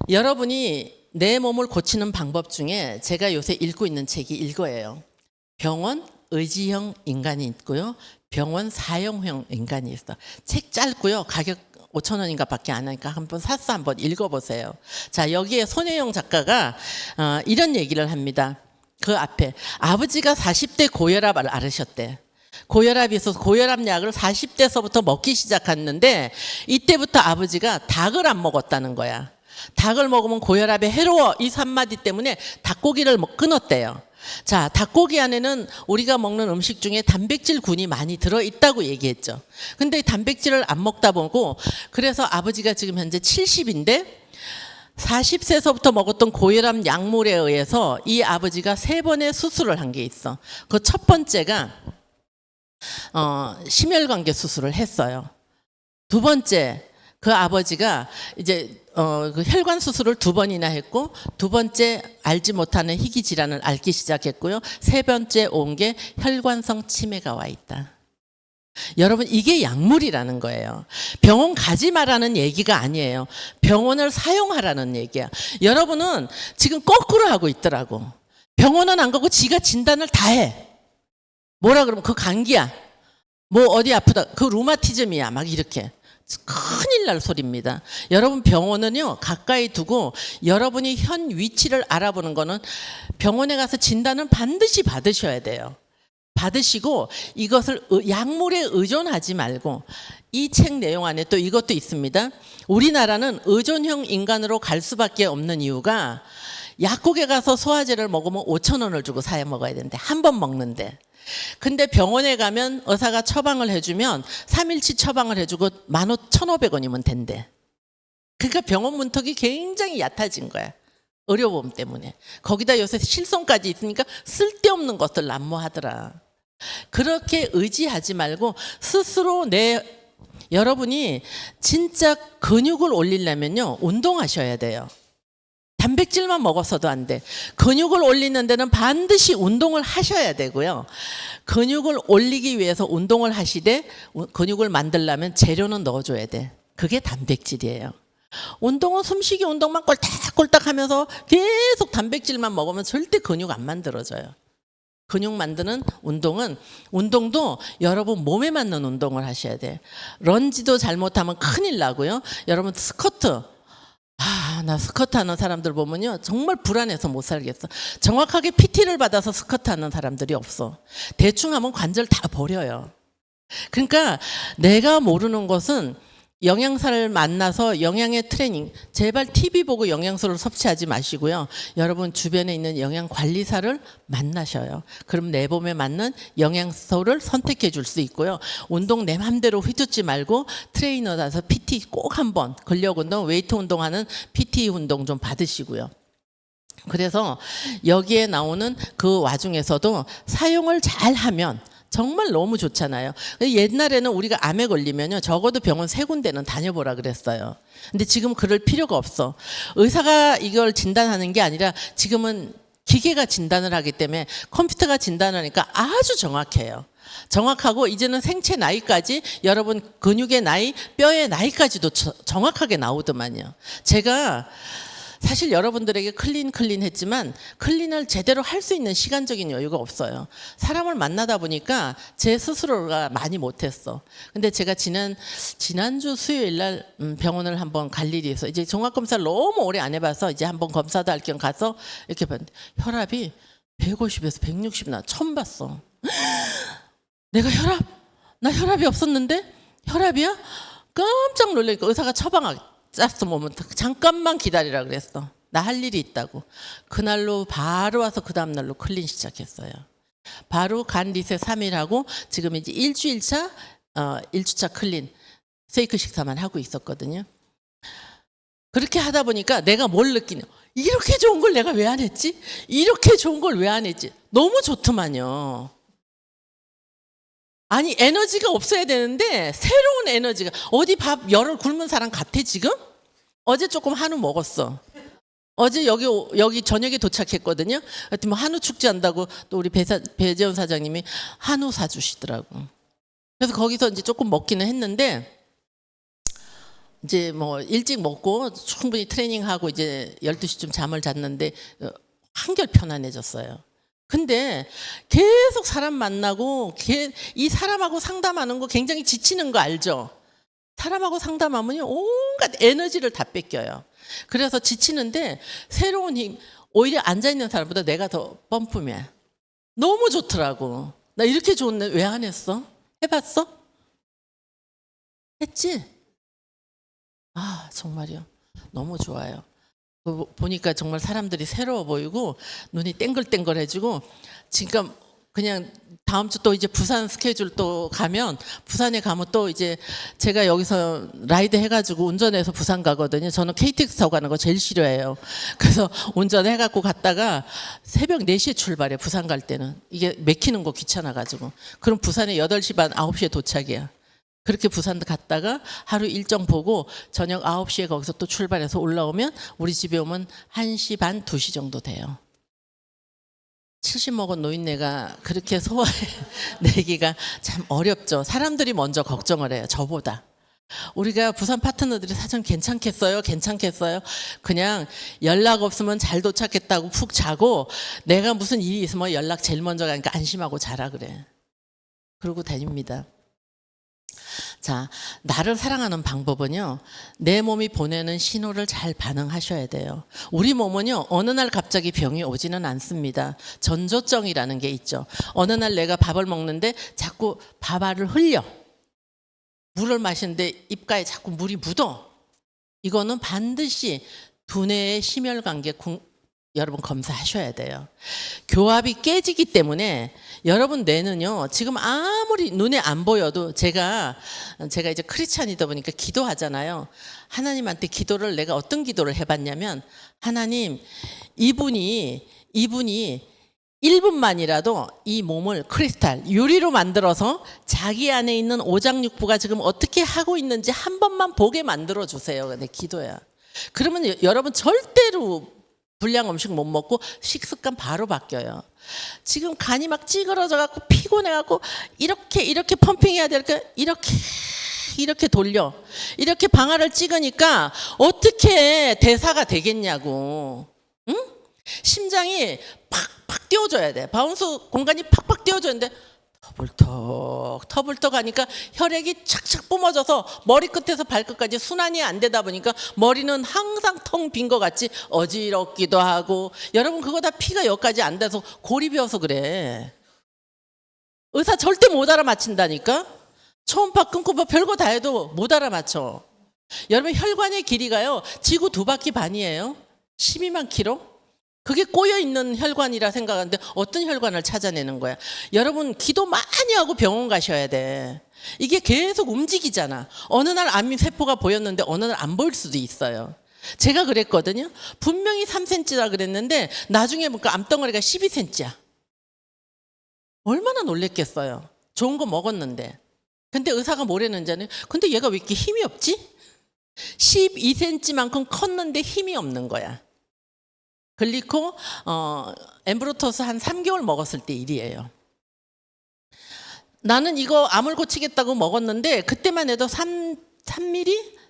[SPEAKER 1] 여러분이 내 몸을 고치는 방법 중에 제가 요새 읽고 있는 책이 이거예요. 병원 의지형 인간이 있고요. 병원 사용형 인간이 있어. 책 짧고요. 가격 5,000원인가 밖에 안 하니까 한번 사서 한번 읽어보세요. 자, 여기에 손혜영 작가가 이런 얘기를 합니다. 그 앞에 아버지가 40대 고혈압을 앓으셨대. 고혈압이 있어서 고혈압 약을 40대서부터 먹기 시작했는데 이때부터 아버지가 닭을 안 먹었다는 거야. 닭을 먹으면 고혈압에 해로워 이 3마디 때문에 닭고기를 끊었대요. 자, 닭고기 안에는 우리가 먹는 음식 중에 단백질군이 많이 들어있다고 얘기했죠. 근데 단백질을 안 먹다 보고 그래서 아버지가 지금 현재 70인데 40세서부터 먹었던 고혈압 약물에 의해서 이 아버지가 3번의 수술을 한 게 있어. 그 첫 번째가 심혈관계 수술을 했어요. 두 번째 그 아버지가 이제 그 혈관 수술을 2번이나 했고 두 번째 알지 못하는 희귀 질환을 앓기 시작했고요. 세 번째 온 게 혈관성 치매가 와 있다. 여러분 이게 약물이라는 거예요. 병원 가지 말라는 얘기가 아니에요. 병원을 사용하라는 얘기야. 여러분은 지금 거꾸로 하고 있더라고. 병원은 안 가고 지가 진단을 다 해. 뭐라 그러면 그 감기야. 뭐 어디 아프다. 그 루마티즘이야. 막 이렇게. 큰일 날 소리입니다. 여러분 병원은요 가까이 두고 여러분이 현 위치를 알아보는 거는 병원에 가서 진단은 반드시 받으셔야 돼요. 받으시고 이것을 약물에 의존하지 말고 이 책 내용 안에 또 이것도 있습니다. 우리나라는 의존형 인간으로 갈 수밖에 없는 이유가 약국에 가서 소화제를 먹으면 5,000원을 주고 사야 먹어야 되는데 한 번 먹는데 근데 병원에 가면 의사가 처방을 해주면 3일치 처방을 해주고 15,500원이면 된대. 그러니까 병원 문턱이 굉장히 얕아진 거야. 의료보험 때문에. 거기다 요새 실손까지 있으니까 쓸데없는 것들 난무하더라. 그렇게 의지하지 말고 스스로 여러분이 진짜 근육을 올리려면요 운동하셔야 돼요. 단백질만 먹었어도 안 돼. 근육을 올리는 데는 반드시 운동을 하셔야 되고요. 근육을 올리기 위해서 운동을 하시되 근육을 만들려면 재료는 넣어줘야 돼. 그게 단백질이에요. 운동은 숨쉬기 운동만 꼴딱꼴딱 하면서 계속 단백질만 먹으면 절대 근육 안 만들어져요. 근육 만드는 운동도 여러분 몸에 맞는 운동을 하셔야 돼. 런지도 잘못하면 큰일 나고요. 여러분 스쿼트. 나 스쿼트 하는 사람들 보면요. 정말 불안해서 못 살겠어. 정확하게 PT를 받아서 스쿼트 하는 사람들이 없어. 대충 하면 관절 다 버려요. 그러니까 내가 모르는 것은 영양사를 만나서 영양의 트레이닝, 제발 TV 보고 영양소를 섭취하지 마시고요. 여러분 주변에 있는 영양관리사를 만나셔요. 그럼 내 몸에 맞는 영양소를 선택해 줄 수 있고요. 운동 내 맘대로 휘두지 말고 트레이너 가서 PT 꼭 한번 근력 운동, 웨이트 운동하는 PT 운동 좀 받으시고요. 그래서 여기에 나오는 그 와중에서도 사용을 잘 하면 정말 너무 좋잖아요. 옛날에는 우리가 암에 걸리면요, 적어도 병원 3군데는 다녀보라 그랬어요. 근데 지금 그럴 필요가 없어. 의사가 이걸 진단하는 게 아니라 지금은 기계가 진단을 하기 때문에 컴퓨터가 진단하니까 아주 정확해요. 정확하고 이제는 생체 나이까지, 여러분 근육의 나이, 뼈의 나이까지도 정확하게 나오더만요. 제가 사실 여러분들에게 클린 했지만 클린을 제대로 할 수 있는 시간적인 여유가 없어요. 사람을 만나다 보니까 제 스스로가 많이 못했어. 근데 제가 지난주 수요일 날 병원을 한번 갈 일이 있어. 이제 종합검사를 너무 오래 안 해봐서 이제 한번 검사도 할 겸 가서 이렇게 봤는데 혈압이 150에서 160 나. 처음 봤어. 내가 나 혈압이 없었는데 혈압이야? 깜짝 놀라니까 의사가 처방하게 짰어. 몸은 잠깐만 기다리라 그랬어. 나 할 일이 있다고. 그날로 바로 와서 그 다음날로 클린 시작했어요. 바로 간 리셋 3일 하고 지금 이제 일주일차 1주차 클린 세이크 식사만 하고 있었거든요. 그렇게 하다 보니까 내가 뭘 느끼냐, 이렇게 좋은 걸 내가 왜 안 했지? 이렇게 좋은 걸 왜 안 했지? 너무 좋더만요. 아니 에너지가 없어야 되는데 새로운 에너지가, 어디 밥 열흘 굶은 사람 같아 지금? 어제 조금 한우 먹었어. 어제 여기 저녁에 도착했거든요. 그랬더니 뭐 한우 축제한다고 또 우리 배재원 사장님이 한우 사주시더라고. 그래서 거기서 이제 조금 먹기는 했는데 이제 뭐 일찍 먹고 충분히 트레이닝하고 이제 12시쯤 잠을 잤는데 한결 편안해졌어요. 근데 계속 사람 만나고 이 사람하고 상담하는 거 굉장히 지치는 거 알죠? 사람하고 상담하면요 온갖 에너지를 다 뺏겨요. 그래서 지치는데 새로운 힘, 오히려 앉아있는 사람보다 내가 더 펌프면 너무 좋더라고. 나 이렇게 좋은데 왜 안 했어? 해봤어? 했지? 정말요. 너무 좋아요. 보니까 정말 사람들이 새로워 보이고 눈이 땡글땡글해지고, 지금 그냥 다음 주 또 이제 부산 스케줄 또 가면, 부산에 가면 또 이제 제가 여기서 라이드 해가지고 운전해서 부산 가거든요. 저는 KTX 타고 가는 거 제일 싫어해요. 그래서 운전해갖고 갔다가 새벽 4시에 출발해. 부산 갈 때는 이게 막히는 거 귀찮아가지고. 그럼 부산에 8시 반 9시에 도착이야. 그렇게 부산 갔다가 하루 일정 보고 저녁 9시에 거기서 또 출발해서 올라오면 우리 집에 오면 1시 반 2시 정도 돼요. 70 먹은 노인네가 그렇게 소화해내기가 참 어렵죠. 사람들이 먼저 걱정을 해요, 저보다. 우리가 부산 파트너들이 사전 괜찮겠어요? 그냥 연락 없으면 잘 도착했다고 푹 자고, 내가 무슨 일이 있으면 연락 제일 먼저 가니까 안심하고 자라 그래. 그러고 다닙니다. 자, 나를 사랑하는 방법은요, 내 몸이 보내는 신호를 잘 반응하셔야 돼요. 우리 몸은요 어느 날 갑자기 병이 오지는 않습니다. 전조증이라는 게 있죠. 어느 날 내가 밥을 먹는데 자꾸 밥알을 흘려, 물을 마시는데 입가에 자꾸 물이 묻어. 이거는 반드시 두뇌의 심혈관계 여러분 검사하셔야 돼요. 교합이 깨지기 때문에 여러분 뇌는요 지금 아무리 눈에 안 보여도, 제가 이제 크리스찬이다 보니까 기도하잖아요. 하나님한테 기도를, 내가 어떤 기도를 해봤냐면, 하나님, 이분이 1분만이라도 이 몸을 크리스탈 유리로 만들어서 자기 안에 있는 오장육부가 지금 어떻게 하고 있는지 한 번만 보게 만들어 주세요. 내 기도야. 그러면 여러분 절대로 불량 음식 못 먹고 식습관 바로 바뀌어요. 지금 간이 막 찌그러져 갖고 피곤해 갖고 이렇게 펌핑해야 될까? 이렇게 돌려. 이렇게 방아를 찍으니까 어떻게 대사가 되겠냐고. 응? 심장이 팍팍 띄워줘야 돼. 바운스 공간이 팍팍 띄워줘야되는데 터불떡 하니까 혈액이 착착 뿜어져서 머리끝에서 발끝까지 순환이 안 되다 보니까 머리는 항상 텅 빈 것 같이 어지럽기도 하고, 여러분 그거 다 피가 여기까지 안 돼서 골이 비어서 그래. 의사 절대 못 알아맞힌다니까. 초음파 끊고 별거 다 해도 못 알아맞혀. 여러분 혈관의 길이가요 지구 2바퀴 반이에요. 12만 킬로. 그게 꼬여있는 혈관이라 생각하는데 어떤 혈관을 찾아내는 거야. 여러분 기도 많이 하고 병원 가셔야 돼. 이게 계속 움직이잖아. 어느 날 암세포가 보였는데 어느 날 안 보일 수도 있어요. 제가 그랬거든요. 분명히 3cm라 그랬는데 나중에 보니까 암덩어리가 12cm야. 얼마나 놀랬겠어요. 좋은 거 먹었는데. 근데 의사가 뭐랬는지 아니? 근데 얘가 왜 이렇게 힘이 없지? 12cm만큼 컸는데 힘이 없는 거야. 글리코 엠브로토스 한 3개월 먹었을 때 일이에요. 나는 이거 암을 고치겠다고 먹었는데 그때만 해도 3mm,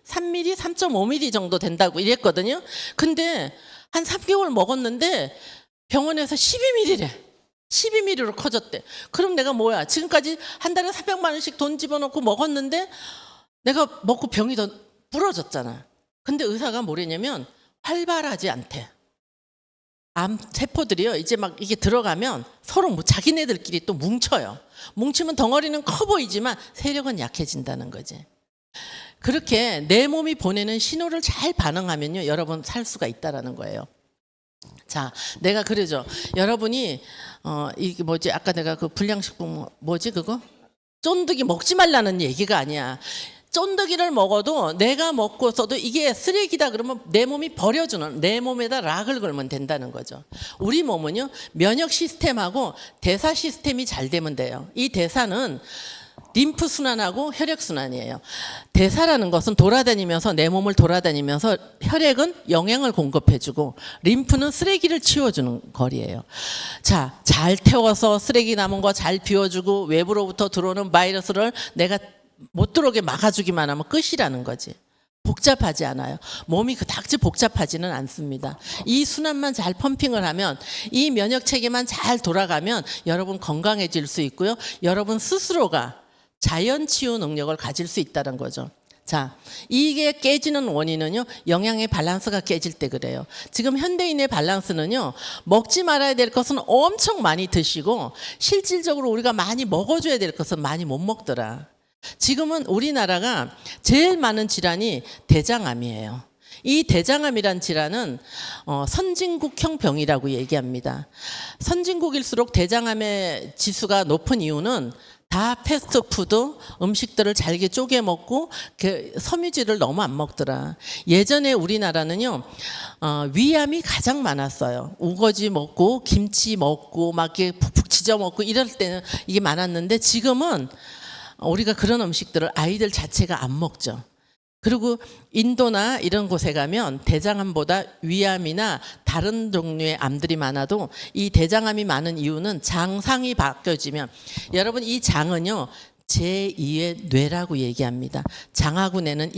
[SPEAKER 1] 3.5mm 정도 된다고 이랬거든요. 근데 한 3개월 먹었는데 병원에서 12mm래. 12mm로 커졌대. 그럼 내가 뭐야? 지금까지 한 달에 300만 원씩 돈 집어넣고 먹었는데 내가 먹고 병이 더 부러졌잖아. 근데 의사가 뭐랬냐면 활발하지 않대. 암 세포들이요 이제 막 이게 들어가면 서로 뭐 자기네들끼리 또 뭉쳐요. 뭉치면 덩어리는 커 보이지만 세력은 약해진다는 거지. 그렇게 내 몸이 보내는 신호를 잘 반응하면요 여러분 살 수가 있다라는 거예요. 자, 내가 그러죠. 여러분이 이게 뭐지? 아까 내가 그 불량식품 뭐지 그거? 쫀득이 먹지 말라는 얘기가 아니야. 쫀득이를 먹어도 내가 먹고서도 이게 쓰레기다 그러면 내 몸이 버려주는, 내 몸에다 락을 걸면 된다는 거죠. 우리 몸은요 면역 시스템하고 대사 시스템이 잘 되면 돼요. 이 대사는 림프 순환하고 혈액 순환이에요. 대사라는 것은 돌아다니면서 내 몸을 돌아다니면서 혈액은 영양을 공급해주고 림프는 쓰레기를 치워주는 거리예요. 자, 잘 태워서 쓰레기 남은 거 잘 비워주고 외부로부터 들어오는 바이러스를 내가 못 들어오게 막아주기만 하면 끝이라는 거지. 복잡하지 않아요. 몸이 그닥지 복잡하지는 않습니다. 이 순환만 잘 펌핑을 하면 이 면역 체계만 잘 돌아가면 여러분 건강해질 수 있고요. 여러분 스스로가 자연 치유 능력을 가질 수 있다는 거죠. 자, 이게 깨지는 원인은요 영양의 밸런스가 깨질 때 그래요. 지금 현대인의 밸런스는요 먹지 말아야 될 것은 엄청 많이 드시고 실질적으로 우리가 많이 먹어줘야 될 것은 많이 못 먹더라. 지금은 우리나라가 제일 많은 질환이 대장암이에요. 이 대장암이란 질환은 선진국형 병이라고 얘기합니다. 선진국일수록 대장암의 지수가 높은 이유는 다 패스트푸드 음식들을 잘게 쪼개 먹고 섬유질을 너무 안 먹더라. 예전에 우리나라는요 위암이 가장 많았어요. 우거지 먹고 김치 먹고 막 이렇게 푹푹 지져 먹고 이럴 때는 이게 많았는데 지금은 우리가 그런 음식들을 아이들 자체가 안 먹죠. 그리고 인도나 이런 곳에 가면 대장암보다 위암이나 다른 종류의 암들이 많아도 이 대장암이 많은 이유는 장상이 바뀌어지면 여러분 이 장은요 제2의 뇌라고 얘기합니다. 장하고 뇌는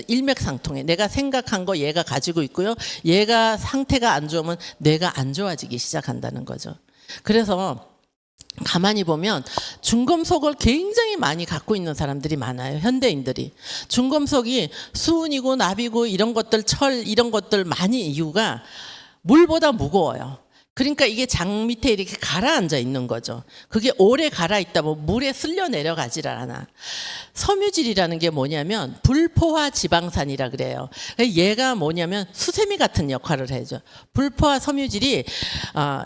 [SPEAKER 1] 일맥상통해. 내가 생각한 거 얘가 가지고 있고요. 얘가 상태가 안 좋으면 뇌가 안 좋아지기 시작한다는 거죠. 그래서 가만히 보면 중금속을 굉장히 많이 갖고 있는 사람들이 많아요. 현대인들이. 중금속이 수은이고 납이고 이런 것들 철 이런 것들 많이 이유가 물보다 무거워요. 그러니까 이게 장 밑에 이렇게 가라앉아 있는 거죠. 그게 오래 가라있다 보면 물에 쓸려 내려가질 않아. 섬유질이라는 게 뭐냐면 불포화 지방산이라 그래요. 얘가 뭐냐면 수세미 같은 역할을 해줘. 불포화 섬유질이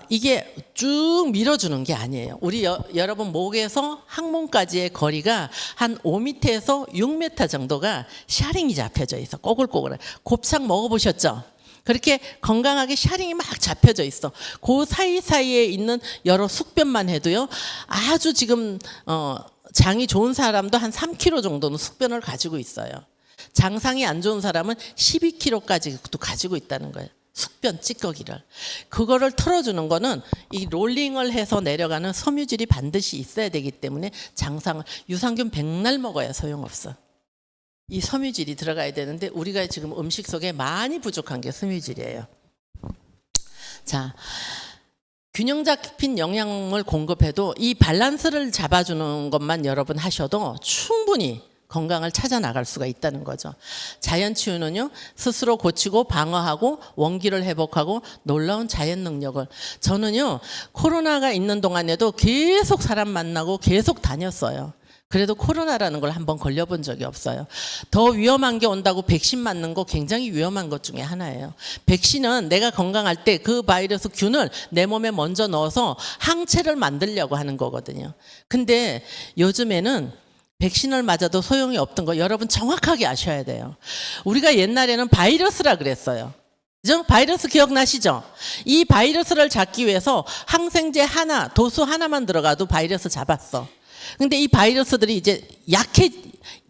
[SPEAKER 1] 이게 쭉 밀어주는 게 아니에요. 우리 여러분 목에서 항문까지의 거리가 한 5m에서 6m 정도가 샤링이 잡혀져 있어. 꼬글꼬글해. 곱창 먹어보셨죠? 그렇게 건강하게 샤링이 막 잡혀져 있어. 그 사이사이에 있는 여러 숙변만 해도요 아주 지금 장이 좋은 사람도 한 3kg 정도는 숙변을 가지고 있어요. 장상이 안 좋은 사람은 12kg까지도 가지고 있다는 거예요. 숙변 찌꺼기를. 그거를 털어주는 거는 이 롤링을 해서 내려가는 섬유질이 반드시 있어야 되기 때문에 장상을 유산균 백날 먹어야 소용없어. 이 섬유질이 들어가야 되는데 우리가 지금 음식 속에 많이 부족한 게 섬유질이에요. 자, 균형 잡힌 영양을 공급해도 이 밸런스를 잡아주는 것만 여러분 하셔도 충분히 건강을 찾아 나갈 수가 있다는 거죠. 자연치유는요, 스스로 고치고 방어하고 원기를 회복하고 놀라운 자연 능력을. 저는요, 코로나가 있는 동안에도 계속 사람 만나고 계속 다녔어요. 그래도 코로나라는 걸 한번 걸려본 적이 없어요. 더 위험한 게 온다고 백신 맞는 거 굉장히 위험한 것 중에 하나예요. 백신은 내가 건강할 때 그 바이러스 균을 내 몸에 먼저 넣어서 항체를 만들려고 하는 거거든요. 근데 요즘에는 백신을 맞아도 소용이 없던 거 여러분 정확하게 아셔야 돼요. 우리가 옛날에는 바이러스라 그랬어요. 그죠? 바이러스 기억나시죠? 이 바이러스를 잡기 위해서 항생제 하나, 도수 하나만 들어가도 바이러스 잡았어. 근데 이 바이러스들이 이제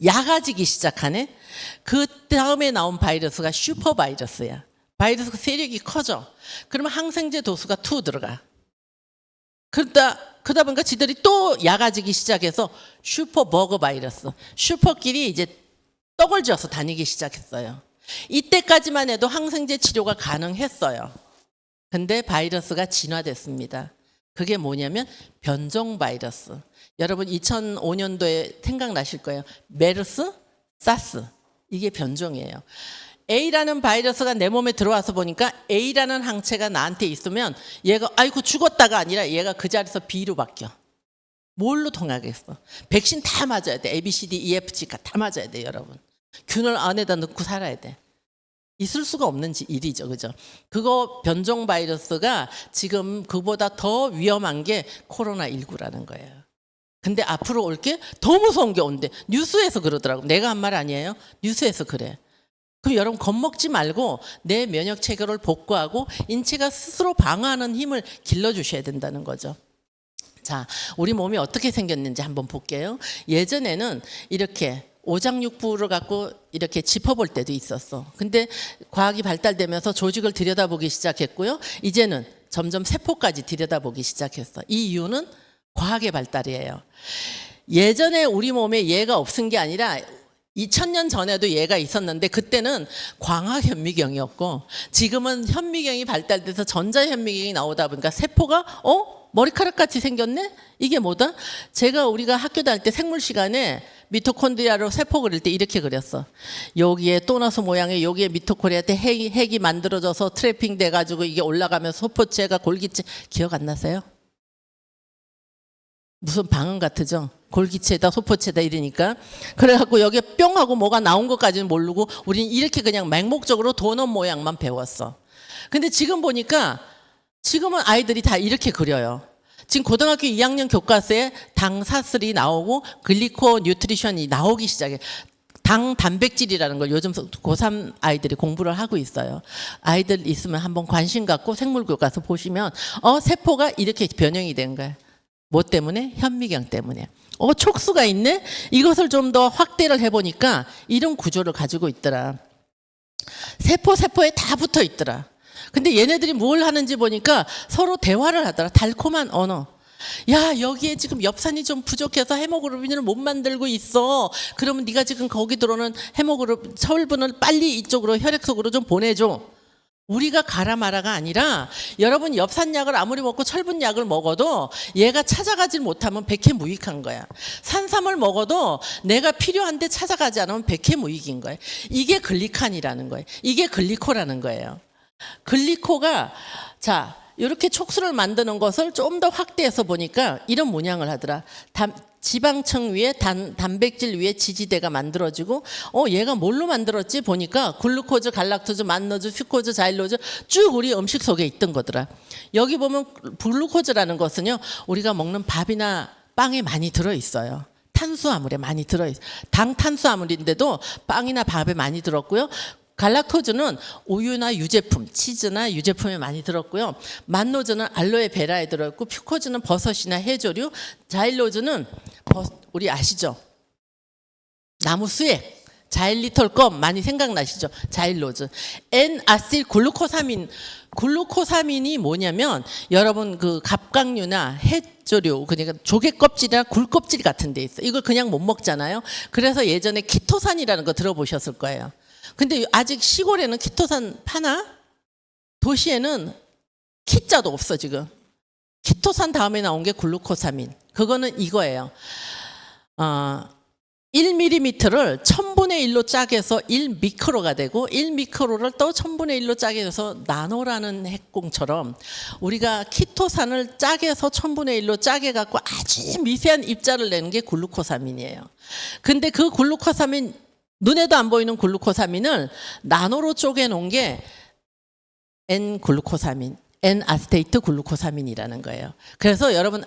[SPEAKER 1] 약아지기 시작하네. 그 다음에 나온 바이러스가 슈퍼 바이러스야. 바이러스 세력이 커져. 그러면 항생제 도수가 2 들어가. 그러다 보니까 지들이 또 약아지기 시작해서 슈퍼 버그 바이러스. 슈퍼끼리 이제 떡을 쥐어서 다니기 시작했어요. 이때까지만 해도 항생제 치료가 가능했어요. 근데 바이러스가 진화됐습니다. 그게 뭐냐면 변종 바이러스. 여러분 2005년도에 생각나실 거예요. 메르스, 사스. 이게 변종이에요. A라는 바이러스가 내 몸에 들어와서 보니까 A라는 항체가 나한테 있으면 얘가 아이고 죽었다가 아니라 얘가 그 자리에서 B로 바뀌어. 뭘로 통하겠어? 백신 다 맞아야 돼. A, B, C, D, E, F, G가 다 맞아야 돼, 여러분. 균을 안에다 넣고 살아야 돼. 있을 수가 없는 일이죠, 그죠? 그거 변종 바이러스가 지금 그보다 더 위험한 게 코로나19라는 거예요. 근데 앞으로 올 게 더 무서운 게 온대. 뉴스에서 그러더라고. 내가 한 말 아니에요. 뉴스에서 그래. 그럼 여러분 겁먹지 말고 내 면역 체계를 복구하고 인체가 스스로 방어하는 힘을 길러주셔야 된다는 거죠. 자, 우리 몸이 어떻게 생겼는지 한번 볼게요. 예전에는 이렇게 오장육부를 갖고 이렇게 짚어볼 때도 있었어. 근데 과학이 발달되면서 조직을 들여다보기 시작했고요. 이제는 점점 세포까지 들여다보기 시작했어. 이 이유는 과학의 발달이에요. 예전에 우리 몸에 얘가 없은 게 아니라 2000년 전에도 얘가 있었는데 그때는 광학현미경이었고 지금은 현미경이 발달돼서 전자현미경이 나오다 보니까 세포가 머리카락같이 생겼네? 이게 뭐다? 우리가 학교 다닐 때 생물 시간에 미토콘드리아로 세포 그릴 때 이렇게 그렸어. 여기에 또나스 모양의 여기에 미토콘드리아한테 핵이 만들어져서 트래핑 돼가지고 이게 올라가면서 소포체가 골기체 기억 안 나세요? 무슨 방언 같으죠? 골기체다 소포체다 이러니까 그래갖고 여기에 뿅 하고 뭐가 나온 것까지는 모르고 우리는 이렇게 그냥 맹목적으로 도넛 모양만 배웠어. 근데 지금 보니까 지금은 아이들이 다 이렇게 그려요. 지금 고등학교 2학년 교과서에 당사슬이 나오고 글리코 뉴트리션이 나오기 시작해. 당 단백질이라는 걸 요즘 고3 아이들이 공부를 하고 있어요. 아이들 있으면 한번 관심 갖고 생물 교과서 보시면 세포가 이렇게 변형이 된 거야. 뭐 때문에? 현미경 때문에. 촉수가 있네? 이것을 좀 더 확대를 해보니까 이런 구조를 가지고 있더라. 세포에 다 붙어 있더라. 근데 얘네들이 뭘 하는지 보니까 서로 대화를 하더라. 달콤한 언어. 야, 여기에 지금 엽산이 좀 부족해서 헤모글로빈을 못 만들고 있어. 그러면 네가 지금 거기 들어오는 철분을 빨리 이쪽으로 혈액 속으로 좀 보내줘. 우리가 가라 마라가 아니라 여러분 엽산약을 아무리 먹고 철분약을 먹어도 얘가 찾아가질 못하면 백해무익한 거야. 산삼을 먹어도 내가 필요한데 찾아가지 않으면 백해무익인 거예요. 이게 글리칸이라는 거예요. 이게 글리코라는 거예요. 글리코가 이렇게 촉수를 만드는 것을 좀 더 확대해서 보니까 이런 모양을 하더라. 지방층 위에 단백질 위에 지지대가 만들어지고 얘가 뭘로 만들었지 보니까 글루코즈, 갈락토즈, 만노즈, 퓨코즈, 자일로즈 쭉 우리 음식 속에 있던 거더라. 여기 보면 글루코즈라는 것은요 우리가 먹는 밥이나 빵에 많이 들어있어요. 탄수화물에 많이 들어있어요. 당 탄수화물인데도 빵이나 밥에 많이 들었고요. 갈락토즈는 우유나 유제품, 치즈나 유제품에 많이 들었고요. 만노즈는 알로에 베라에 들어있고 퓨코즈는 버섯이나 해조류, 자일로즈는 우리 아시죠? 나무 수액, 자일리톨 껌 많이 생각나시죠? 자일로즈. N아실 글루코사민이 뭐냐면 여러분 그 갑각류나 해조류 그러니까 조개 껍질이나 굴 껍질 같은 데 있어. 이걸 그냥 못 먹잖아요. 그래서 예전에 키토산이라는 거 들어보셨을 거예요. 근데 아직 시골에는 키토산 파나? 도시에는 키자도 없어 지금. 키토산 다음에 나온 게 글루코사민. 그거는 이거예요. 1mm를 1000분의 1로 짜게서 1미크로가 되고 1미크로를 또 1000분의 1로 짜게 해서 나노라는 핵공처럼 우리가 키토산을 짜게 해서 1000분의 1로 짜게 갖고 아주 미세한 입자를 내는 게 글루코사민이에요. 근데 그 글루코사민, 눈에도 안 보이는 글루코사민을 나노로 쪼개 놓은 게 N글루코사민, N아세테이트 글루코사민이라는 거예요. 그래서 여러분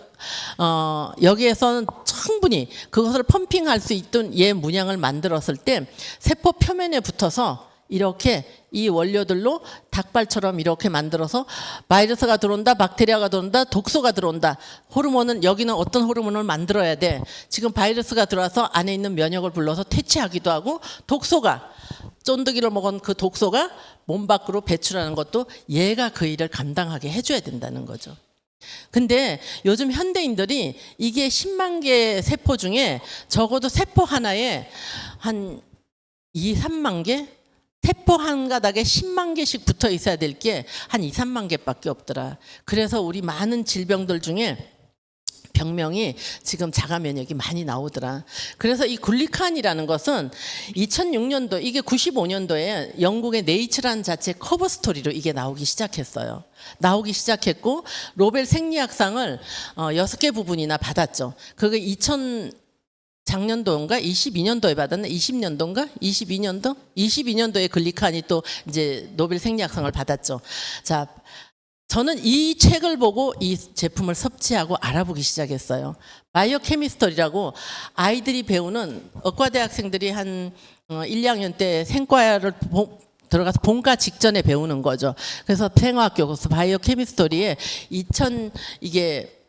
[SPEAKER 1] 여기에서는 충분히 그것을 펌핑할 수 있던 얘 문양을 만들었을 때 세포 표면에 붙어서 이렇게 이 원료들로 닭발처럼 이렇게 만들어서 바이러스가 들어온다, 박테리아가 들어온다, 독소가 들어온다. 호르몬은 여기는 어떤 호르몬을 만들어야 돼. 지금 바이러스가 들어와서 안에 있는 면역을 불러서 퇴치하기도 하고 독소가 쫀득이를 먹은 그 독소가 몸 밖으로 배출하는 것도 얘가 그 일을 감당하게 해줘야 된다는 거죠. 근데 요즘 현대인들이 이게 10만 개 세포 중에 적어도 세포 하나에 한 2, 3만 개? 세포 한 가닥에 10만 개씩 붙어 있어야 될 게 한 2, 3만 개밖에 없더라. 그래서 우리 많은 질병들 중에 병명이 지금 자가 면역이 많이 나오더라. 그래서 이 글리칸이라는 것은 2006년도, 이게 95년도에 영국의 네이처라는 자체 커버 스토리로 이게 나오기 시작했어요. 나오기 시작했고 노벨 생리학상을 6개 부분이나 받았죠. 그게 작년도인가 22년도에 받았나 20년도인가 22년도 22년도에 글리칸이 또 이제 노벨 생리학상을 받았죠. 자, 저는 이 책을 보고 이 제품을 섭취하고 알아보기 시작했어요. 바이오 케미스트리라고 아이들이 배우는 의과대학생들이 한 1, 2학년 때 생과를 들어가서 본과 직전에 배우는 거죠. 그래서 생화학교에서 바이오 케미스트리에 이게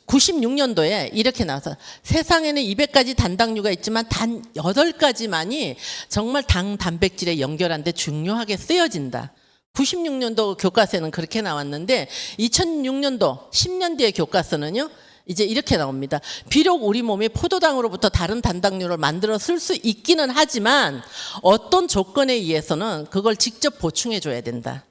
[SPEAKER 1] 96년도에 이렇게 나와서 세상에는 200가지 단당류가 있지만 단 8가지만이 정말 당 단백질에 연결하는데 중요하게 쓰여진다. 96년도 교과서는 그렇게 나왔는데 2006년도 10년 뒤의 교과서는요 이제 이렇게 나옵니다. 비록 우리 몸이 포도당으로부터 다른 단당류를 만들어 쓸 수 있기는 하지만 어떤 조건에 의해서는 그걸 직접 보충해 줘야 된다.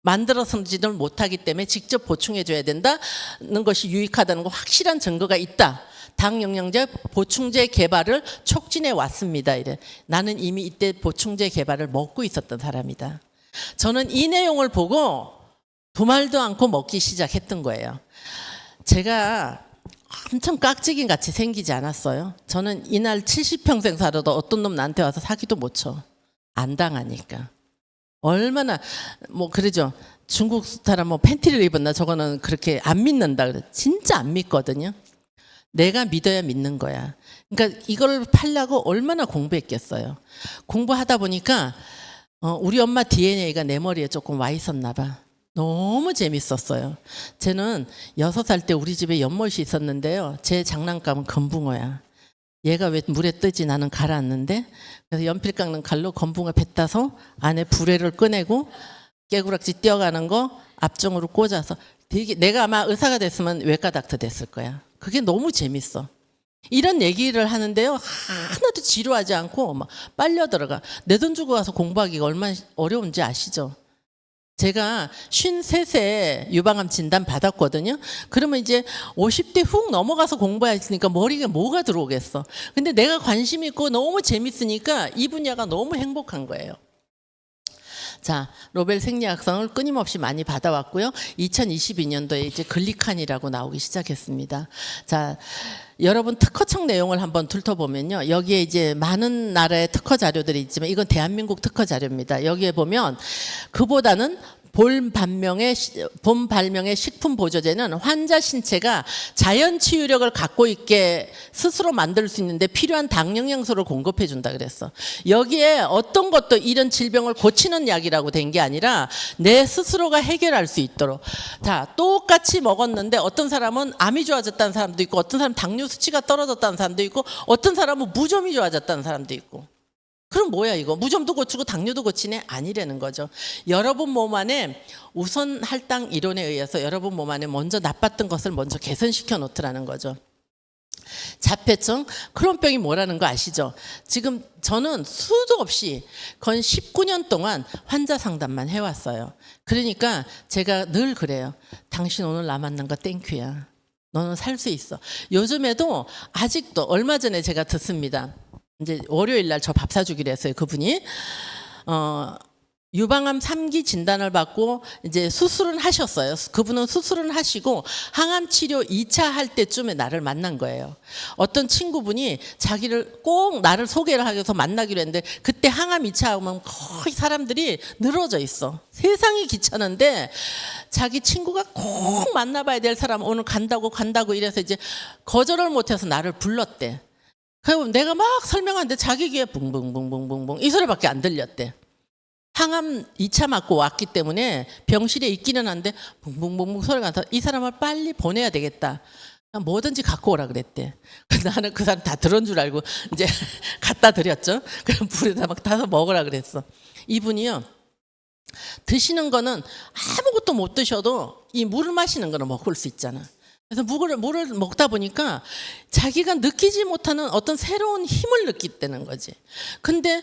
[SPEAKER 1] 만들어서지를 못하기 때문에 직접 보충해 줘야 된다는 것이 유익하다는 거 확실한 증거가 있다. 당 영양제 보충제 개발을 촉진해 왔습니다. 이래. 나는 이미 이때 보충제 개발을 먹고 있었던 사람이다. 저는 이 내용을 보고 두말도 않고 먹기 시작했던 거예요. 제가 엄청 깍지긴 같이 생기지 않았어요. 저는 이날 70평생 살아도 어떤 놈 나한테 와서 사기도 못 쳐. 안 당하니까. 얼마나 뭐 그러죠. 중국 사람 뭐 팬티를 입었나 저거는 그렇게 안 믿는다 그래. 진짜 안 믿거든요. 내가 믿어야 믿는 거야. 그러니까 이걸 팔려고 얼마나 공부했겠어요. 공부하다 보니까 우리 엄마 DNA가 내 머리에 조금 와 있었나 봐. 너무 재밌었어요. 쟤는 6살 때 우리 집에 연못이 있었는데요. 제 장난감은 건붕어야. 얘가 왜 물에 뜨지? 나는 가라앉는데. 그래서 연필 깎는 칼로 건붕어 뱉어서 안에 불에를 꺼내고 깨구락지 뛰어가는 거 앞정으로 꽂아서 되게 내가 아마 의사가 됐으면 외과 닥터 됐을 거야. 그게 너무 재밌어. 이런 얘기를 하는데요. 하나도 지루하지 않고 막 빨려 들어가. 내 돈 주고 와서 공부하기가 얼마나 어려운지 아시죠? 제가 53세 유방암 진단 받았거든요. 그러면 이제 50대 훅 넘어가서 공부했으니까 머리에 뭐가 들어오겠어. 근데 내가 관심 있고 너무 재밌으니까 이 분야가 너무 행복한 거예요. 자, 노벨 생리학상을 끊임없이 많이 받아왔고요. 2022년도에 이제 글리칸이라고 나오기 시작했습니다. 자, 여러분 특허청 내용을 한번 둘러보면요. 여기에 이제 많은 나라의 특허 자료들이 있지만 이건 대한민국 특허 자료입니다. 여기에 보면 그보다는 본 발명의 식품 보조제는 환자 신체가 자연 치유력을 갖고 있게 스스로 만들 수 있는데 필요한 당 영양소를 공급해 준다 그랬어. 여기에 어떤 것도 이런 질병을 고치는 약이라고 된 게 아니라 내 스스로가 해결할 수 있도록. 자, 똑같이 먹었는데 어떤 사람은 암이 좋아졌다는 사람도 있고 어떤 사람은 당뇨 수치가 떨어졌다는 사람도 있고 어떤 사람은 무좀이 좋아졌다는 사람도 있고. 그럼 뭐야 이거? 무좀도 고치고 당뇨도 고치네? 아니라는 거죠. 여러분 몸 안에 우선 할당 이론에 의해서 여러분 몸 안에 먼저 나빴던 것을 먼저 개선시켜 놓더라는 거죠. 자폐증, 크론병이 뭐라는 거 아시죠? 지금 저는 수도 없이 건 19년 동안 환자 상담만 해왔어요. 그러니까 제가 늘 그래요. 당신 오늘 나 만난 거 땡큐야. 너는 살 수 있어. 요즘에도 아직도 얼마 전에 제가 듣습니다. 이제 월요일 날 저 밥 사주기로 했어요. 그분이. 유방암 3기 진단을 받고 이제 수술은 하셨어요. 그분은 수술은 하시고 항암 치료 2차 할 때쯤에 나를 만난 거예요. 어떤 친구분이 자기를 꼭 나를 소개를 하기 위해서 만나기로 했는데 그때 항암 2차 하면 거의 사람들이 늘어져 있어. 세상이 귀찮은데 자기 친구가 꼭 만나봐야 될 사람 오늘 간다고 이래서 이제 거절을 못해서 나를 불렀대. 그리고 내가 막 설명하는데 자기 귀에 붕붕붕붕붕붕 이 소리밖에 안 들렸대. 항암 2차 맞고 왔기 때문에 병실에 있기는 한데 붕붕붕붕 소리가 나서 이 사람을 빨리 보내야 되겠다. 뭐든지 갖고 오라 그랬대. 나는 그 사람 다 들은 줄 알고 이제 갖다 드렸죠. 그럼 불에다 막 타서 먹으라 그랬어. 이분이요. 드시는 거는 아무것도 못 드셔도 이 물을 마시는 거는 먹을 수 있잖아. 그래서 물을 먹다 보니까 자기가 느끼지 못하는 어떤 새로운 힘을 느끼다는 거지. 근데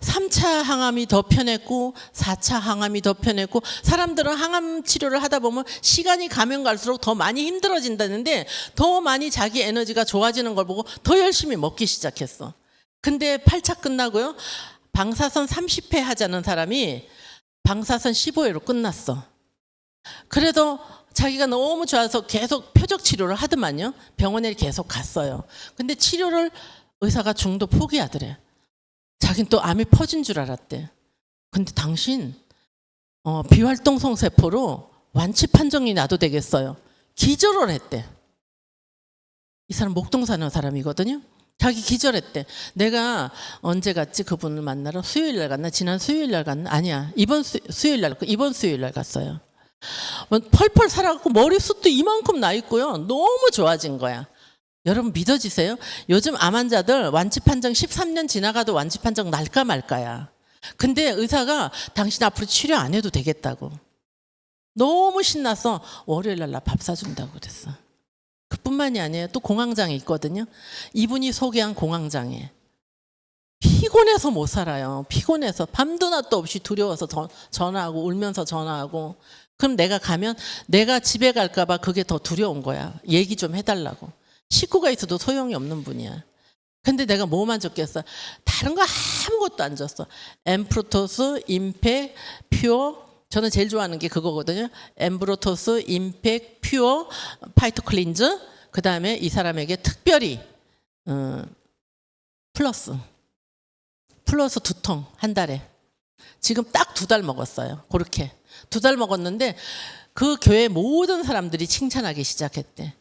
[SPEAKER 1] 3차 항암이 더 편했고 4차 항암이 더 편했고 사람들은 항암 치료를 하다 보면 시간이 가면 갈수록 더 많이 힘들어진다는데 더 많이 자기 에너지가 좋아지는 걸 보고 더 열심히 먹기 시작했어. 근데 8차 끝나고요. 방사선 30회 하자는 사람이 방사선 15회로 끝났어. 그래도 자기가 너무 좋아서 계속 표적 치료를 하더만요. 병원에 계속 갔어요. 근데 치료를 의사가 중도 포기하더래. 자긴 또 암이 퍼진 줄 알았대. 근데 당신 비활동성 세포로 완치 판정이 나도 되겠어요. 기절을 했대. 이 사람 목동 사는 사람이거든요. 자기 기절했대. 내가 언제 갔지? 그분을 만나러 수요일 날 갔나? 지난 수요일 날 갔나? 아니야. 이번 수요일 날 갔어요. 펄펄 살아갖고 머리숱도 이만큼 나 있고요. 너무 좋아진 거야. 여러분 믿어지세요? 요즘 암 환자들 완치 판정 13년 지나가도 완치 판정 날까 말까야. 근데 의사가 당신 앞으로 치료 안 해도 되겠다고. 너무 신나서 월요일 날 나 밥 사준다고 그랬어. 그뿐만이 아니에요. 또 공황장애 있거든요. 이분이 소개한 공황장애. 피곤해서 못 살아요. 피곤해서 밤도 낮도 없이 두려워서 전화하고 울면서 전화하고. 그럼 내가 가면 내가 집에 갈까 봐 그게 더 두려운 거야. 얘기 좀 해달라고. 식구가 있어도 소용이 없는 분이야. 근데 내가 뭐만 줬겠어? 다른 거 아무것도 안 줬어. 엠프로토스, 임팩, 퓨어. 저는 제일 좋아하는 게 그거거든요. 엠브로토스, 임팩, 퓨어, 파이터 클린즈. 그 다음에 이 사람에게 특별히 플러스 2통 한 달에. 지금 딱 2달 먹었어요. 그렇게 2달 먹었는데 그 교회 모든 사람들이 칭찬하기 시작했대.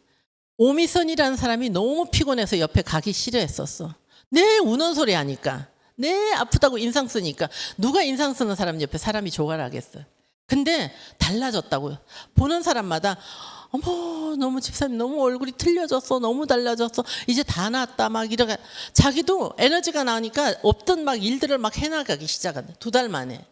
[SPEAKER 1] 오미선이라는 사람이 너무 피곤해서 옆에 가기 싫어했었어. 내 우는 소리 하니까, 내 아프다고 인상 쓰니까 누가 인상 쓰는 사람 옆에 사람이 좋아를 하겠어. 근데 달라졌다고요. 보는 사람마다 어머 너무 집사님 너무 얼굴이 틀려졌어, 너무 달라졌어, 이제 다 나았다 막 이러가. 자기도 에너지가 나오니까 없던 막 일들을 막 해나가기 시작한다. 2달 만에.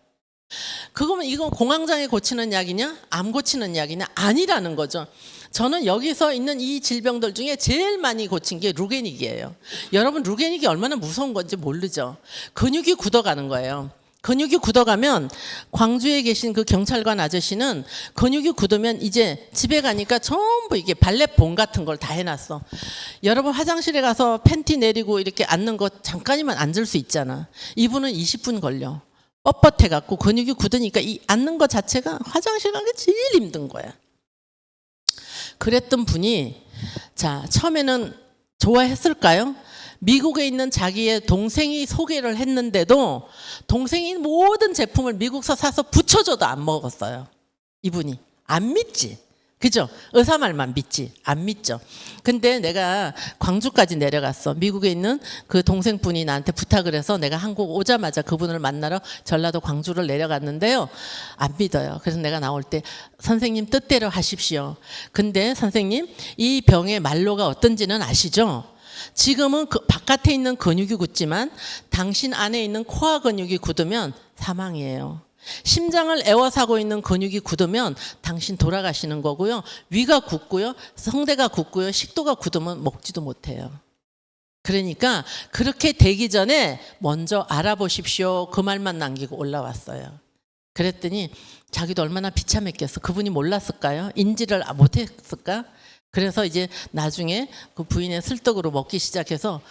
[SPEAKER 1] 그거면 이건 공황장애 고치는 약이냐? 암 고치는 약이냐? 아니라는 거죠. 저는 여기서 있는 이 질병들 중에 제일 많이 고친 게 루게닉이에요. 여러분 루게닉이 얼마나 무서운 건지 모르죠. 근육이 굳어가는 거예요. 근육이 굳어가면 광주에 계신 그 경찰관 아저씨는 근육이 굳으면 이제 집에 가니까 전부 이게 발렛봉 같은 걸 다 해놨어. 여러분 화장실에 가서 팬티 내리고 이렇게 앉는 거 잠깐이면 앉을 수 있잖아. 이분은 20분 걸려. 뻣뻣해갖고 근육이 굳으니까 이 앉는 것 자체가 화장실 가기 제일 힘든 거야. 그랬던 분이 자 처음에는 좋아했을까요? 미국에 있는 자기의 동생이 소개를 했는데도 동생이 모든 제품을 미국서 사서 붙여줘도 안 먹었어요. 이분이 안 믿지. 그죠? 의사 말만 믿지. 안 믿죠. 근데 내가 광주까지 내려갔어. 미국에 있는 그 동생분이 나한테 부탁을 해서 내가 한국 오자마자 그분을 만나러 전라도 광주를 내려갔는데요. 안 믿어요. 그래서 내가 나올 때 선생님 뜻대로 하십시오. 근데 선생님 이 병의 말로가 어떤지는 아시죠? 지금은 그 바깥에 있는 근육이 굳지만 당신 안에 있는 코어 근육이 굳으면 사망이에요. 심장을 에워싸고 있는 근육이 굳으면 당신 돌아가시는 거고요. 위가 굳고요. 성대가 굳고요. 식도가 굳으면 먹지도 못해요. 그러니까 그렇게 되기 전에 먼저 알아보십시오. 그 말만 남기고 올라왔어요. 그랬더니 자기도 얼마나 비참했겠어. 그분이 몰랐을까요? 인지를 못했을까? 그래서 이제 나중에 그 부인의 설득으로 먹기 시작해서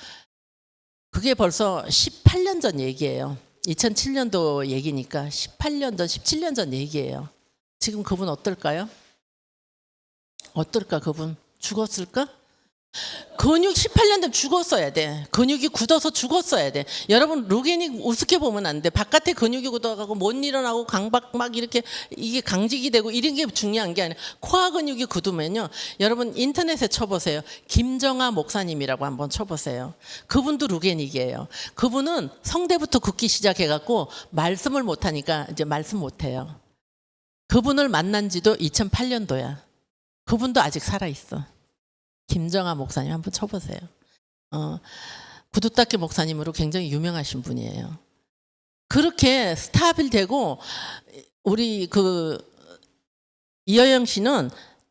[SPEAKER 1] 그게 벌써 18년 전 얘기예요. 2007년도 얘기니까 18년 전, 17년 전 얘기예요. 지금 그분 어떨까요? 어떨까 그분? 죽었을까? 근육 18년 전 죽었어야 돼. 근육이 굳어서 죽었어야 돼. 여러분 루게닉 우습게 보면 안 돼. 바깥에 근육이 굳어가고 못 일어나고 강박 막 이렇게 이게 강직이 되고 이런 게 중요한 게 아니라 코어 근육이 굳으면요. 여러분 인터넷에 쳐보세요. 김정아 목사님이라고 한번 쳐보세요. 그분도 루게닉이에요. 그분은 성대부터 굳기 시작해갖고 말씀을 못하니까 이제 말씀 못해요. 그분을 만난 지도 2008년도야. 그분도 아직 살아있어. 김정아 목사님 한번 쳐보세요. 구두닦이 목사님으로 굉장히 유명하신 분이에요. 그렇게 스타빌 되고 우리 그 이여영 씨는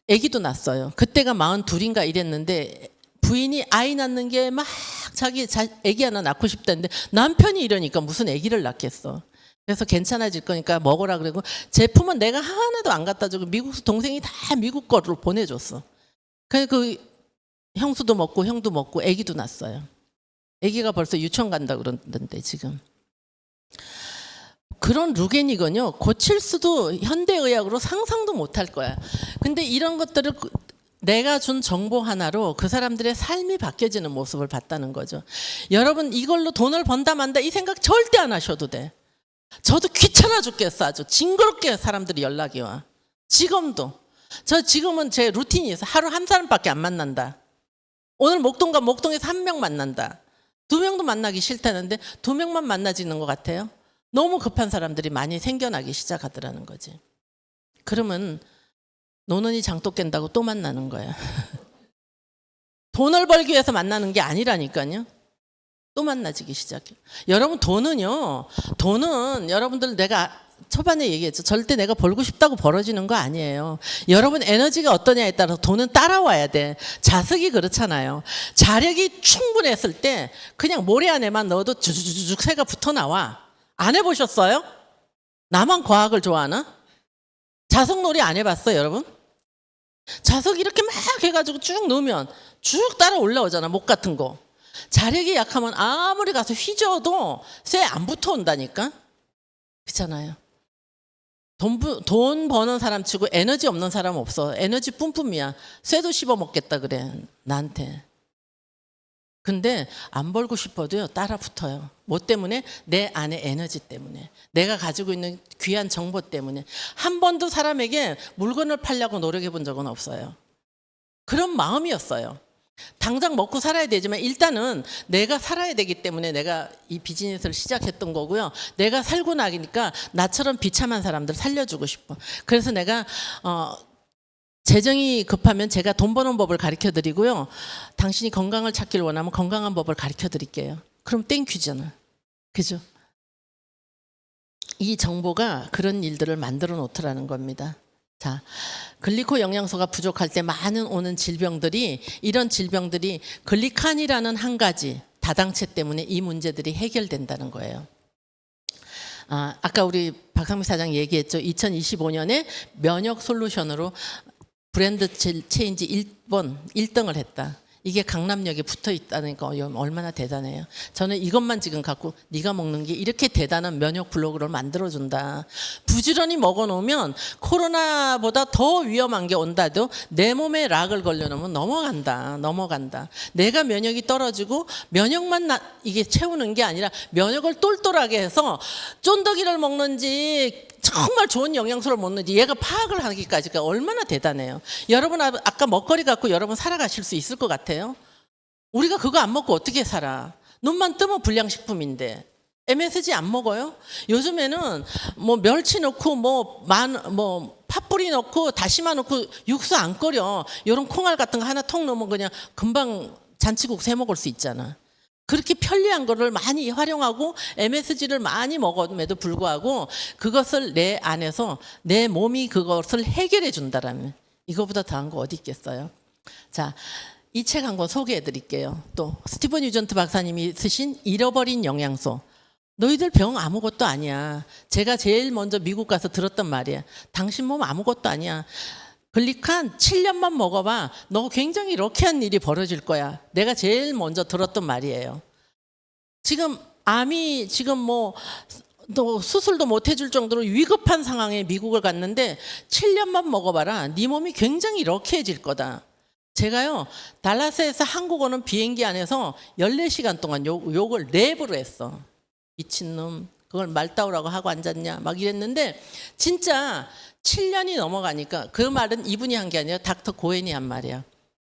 [SPEAKER 1] 아기도 낳았어요. 그때가 42인가 이랬는데 부인이 아이 낳는 게 막 자기 아기 하나 낳고 싶다는데 남편이 이러니까 무슨 아기를 낳겠어. 그래서 괜찮아질 거니까 먹으라 그러고 제품은 내가 하나도 안 갖다 주고 미국 동생이 다 미국 거로 보내줬어. 그 형수도 먹고 형도 먹고 아기도 낳았어요. 아기가 벌써 유치원 간다 그러던데 지금. 그런 루게닉은요 고칠 수도 현대의학으로 상상도 못할 거야. 근데 이런 것들을 내가 준 정보 하나로 그 사람들의 삶이 바뀌어지는 모습을 봤다는 거죠. 여러분 이걸로 돈을 번다 만다 이 생각 절대 안 하셔도 돼. 저도 귀찮아 죽겠어. 아주 징그럽게 사람들이 연락이 와. 지금도. 저 지금은 제 루틴이 있어. 하루 한 사람밖에 안 만난다. 오늘 목동에서 1명 만난다. 2명도 만나기 싫다는데 2명만 만나지는 것 같아요. 너무 급한 사람들이 많이 생겨나기 시작하더라는 거지. 그러면 노는이 장독 깬다고 또 만나는 거야. 돈을 벌기 위해서 만나는 게 아니라니까요. 또 만나지기 시작해. 여러분 돈은 여러분들 내가 초반에 얘기했죠. 절대 내가 벌고 싶다고 벌어지는 거 아니에요. 여러분 에너지가 어떠냐에 따라서 돈은 따라와야 돼. 자석이 그렇잖아요. 자력이 충분했을 때 그냥 모래 안에만 넣어도 주주주죽 새가 붙어 나와. 안 해보셨어요? 나만 과학을 좋아하나? 자석놀이 안 해봤어요 여러분? 자석 이렇게 막 해가지고 쭉 넣으면 쭉 따라 올라오잖아. 목 같은 거. 자력이 약하면 아무리 가서 휘저어도 새 안 붙어 온다니까. 그렇잖아요. 돈 버는 사람 치고 에너지 없는 사람 없어. 에너지 뿜뿜이야. 쇠도 씹어 먹겠다 그래 나한테. 근데 안 벌고 싶어도요 따라 붙어요. 뭐 때문에? 내 안에 에너지 때문에. 내가 가지고 있는 귀한 정보 때문에. 한 번도 사람에게 물건을 팔려고 노력해 본 적은 없어요. 그런 마음이었어요. 당장 먹고 살아야 되지만 일단은 내가 살아야 되기 때문에 내가 이 비즈니스를 시작했던 거고요. 내가 살고 나니까 나처럼 비참한 사람들 살려주고 싶어. 그래서 내가 재정이 급하면 제가 돈 버는 법을 가르쳐 드리고요. 당신이 건강을 찾길 원하면 건강한 법을 가르쳐 드릴게요. 그럼 땡큐잖아. 그죠? 이 정보가 그런 일들을 만들어 놓더라는 겁니다. 자, 글리코 영양소가 부족할 때 많은 오는 질병들이 이런 질병들이 글리칸이라는 한 가지 다당체 때문에 이 문제들이 해결된다는 거예요. 아까 우리 박상미 사장 얘기했죠. 2025년에 면역 솔루션으로 브랜드 체인지 1등을 했다. 이게 강남역에 붙어 있다는 거 얼마나 대단해요. 저는 이것만 지금 갖고 네가 먹는 게 이렇게 대단한 면역 블록을 만들어준다. 부지런히 먹어놓으면 코로나보다 더 위험한 게 온다도 내 몸에 락을 걸려놓으면 넘어간다. 내가 면역이 떨어지고 면역만 이게 채우는 게 아니라 면역을 똘똘하게 해서 쫀득이를 먹는지 정말 좋은 영양소를 먹는지 얘가 파악을 하기까지가 얼마나 대단해요. 여러분 아까 먹거리 갖고 여러분 살아가실 수 있을 것 같아요? 우리가 그거 안 먹고 어떻게 살아? 눈만 뜨면 불량식품인데 MSG 안 먹어요? 요즘에는 뭐 멸치 넣고 뭐 팥뿌리 넣고 다시마 넣고 육수 안 끓여. 이런 콩알 같은 거 하나 통 넣으면 그냥 금방 잔치국 새 먹을 수 있잖아. 그렇게 편리한 거를 많이 활용하고 MSG를 많이 먹음에도 불구하고 그것을 내 안에서 내 몸이 그것을 해결해 준다라면 이거보다 더한 거 어디 있겠어요? 자, 이 책 한 권 소개해 드릴게요. 또 스티븐 유전트 박사님이 쓰신 잃어버린 영양소. 너희들 병 아무것도 아니야. 제가 제일 먼저 미국 가서 들었던 말이야. 당신 몸 아무것도 아니야. 글리칸 7년만 먹어봐. 너 굉장히 럭키한 일이 벌어질 거야. 내가 제일 먼저 들었던 말이에요. 지금 암이 지금 뭐 또 수술도 못 해줄 정도로 위급한 상황에 미국을 갔는데 7년만 먹어봐라. 네 몸이 굉장히 럭키해질 거다. 제가요 달라스에서 한국 오는 비행기 안에서 14시간 동안 욕을 랩으로 했어. 미친놈 그걸 말다우라고 하고 앉았냐 막 이랬는데 진짜 7년이 넘어가니까 그 말은 이분이 한 게 아니라 닥터 고엔이 한 말이야.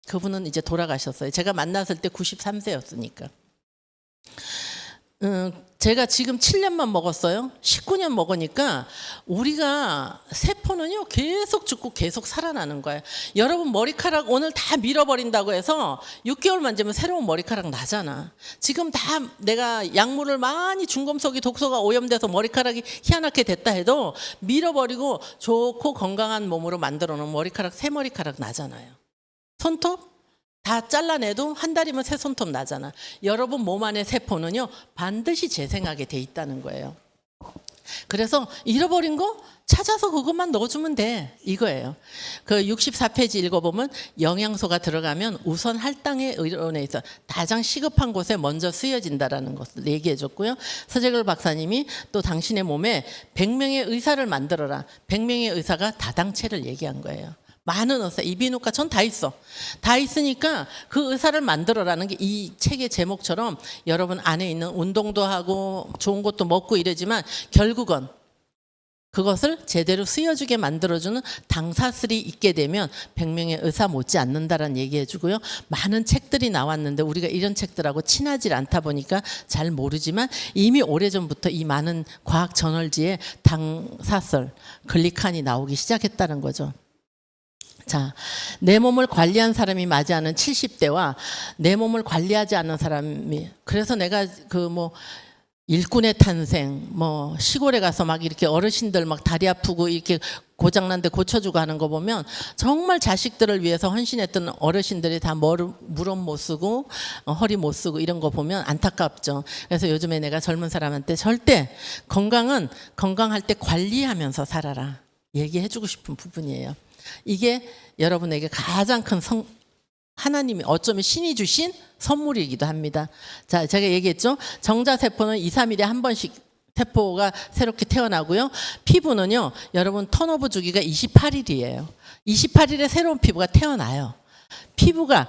[SPEAKER 1] 그분은 이제 돌아가셨어요. 제가 만났을 때 93세였으니까. 제가 지금 7년만 먹었어요. 19년 먹으니까 우리가 세포는요 계속 죽고 계속 살아나는 거예요. 여러분 머리카락 오늘 다 밀어버린다고 해서 6개월만 지면 새로운 머리카락 나잖아. 지금 다 내가 약물을 많이 중금속이 독소가 오염돼서 머리카락이 희한하게 됐다 해도 밀어버리고 좋고 건강한 몸으로 만들어 놓은 머리카락 새 머리카락 나잖아요. 손톱? 다 잘라내도 한 달이면 새 손톱 나잖아. 여러분 몸 안의 세포는요 반드시 재생하게 돼 있다는 거예요. 그래서 잃어버린 거 찾아서 그것만 넣어주면 돼 이거예요. 그 64페이지 읽어보면 영양소가 들어가면 우선 할당의 의론에 있어 가장 시급한 곳에 먼저 쓰여진다라는 것을 얘기해 줬고요. 서재글 박사님이 또 당신의 몸에 100명의 의사를 만들어라. 100명의 의사가 다당체를 얘기한 거예요. 많은 의사, 이비인후과 전 다 있어. 다 있으니까 그 의사를 만들어라는 게 이 책의 제목처럼 여러분 안에 있는 운동도 하고 좋은 것도 먹고 이러지만 결국은 그것을 제대로 쓰여주게 만들어주는 당사슬이 있게 되면 100명의 의사 못지 않는다라는 얘기해 주고요. 많은 책들이 나왔는데 우리가 이런 책들하고 친하지 않다 보니까 잘 모르지만 이미 오래전부터 이 많은 과학 저널지에 당사슬, 글리칸이 나오기 시작했다는 거죠. 자, 내 몸을 관리한 사람이 맞이하는 70대와 내 몸을 관리하지 않는 사람이 그래서 내가 그 뭐 일꾼의 탄생 뭐 시골에 가서 막 이렇게 어르신들 막 다리 아프고 이렇게 고장난 데 고쳐주고 하는 거 보면 정말 자식들을 위해서 헌신했던 어르신들이 다 무릎 못 쓰고 허리 못 쓰고 이런 거 보면 안타깝죠. 그래서 요즘에 내가 젊은 사람한테 절대 건강은 건강할 때 관리하면서 살아라 얘기해주고 싶은 부분이에요. 이게 여러분에게 가장 큰 하나님이 어쩌면 신이 주신 선물이기도 합니다. 자, 제가 얘기했죠. 정자세포는 2, 3일에 한 번씩 세포가 새롭게 태어나고요. 피부는요. 여러분 턴오버 주기가 28일이에요. 28일에 새로운 피부가 태어나요. 피부가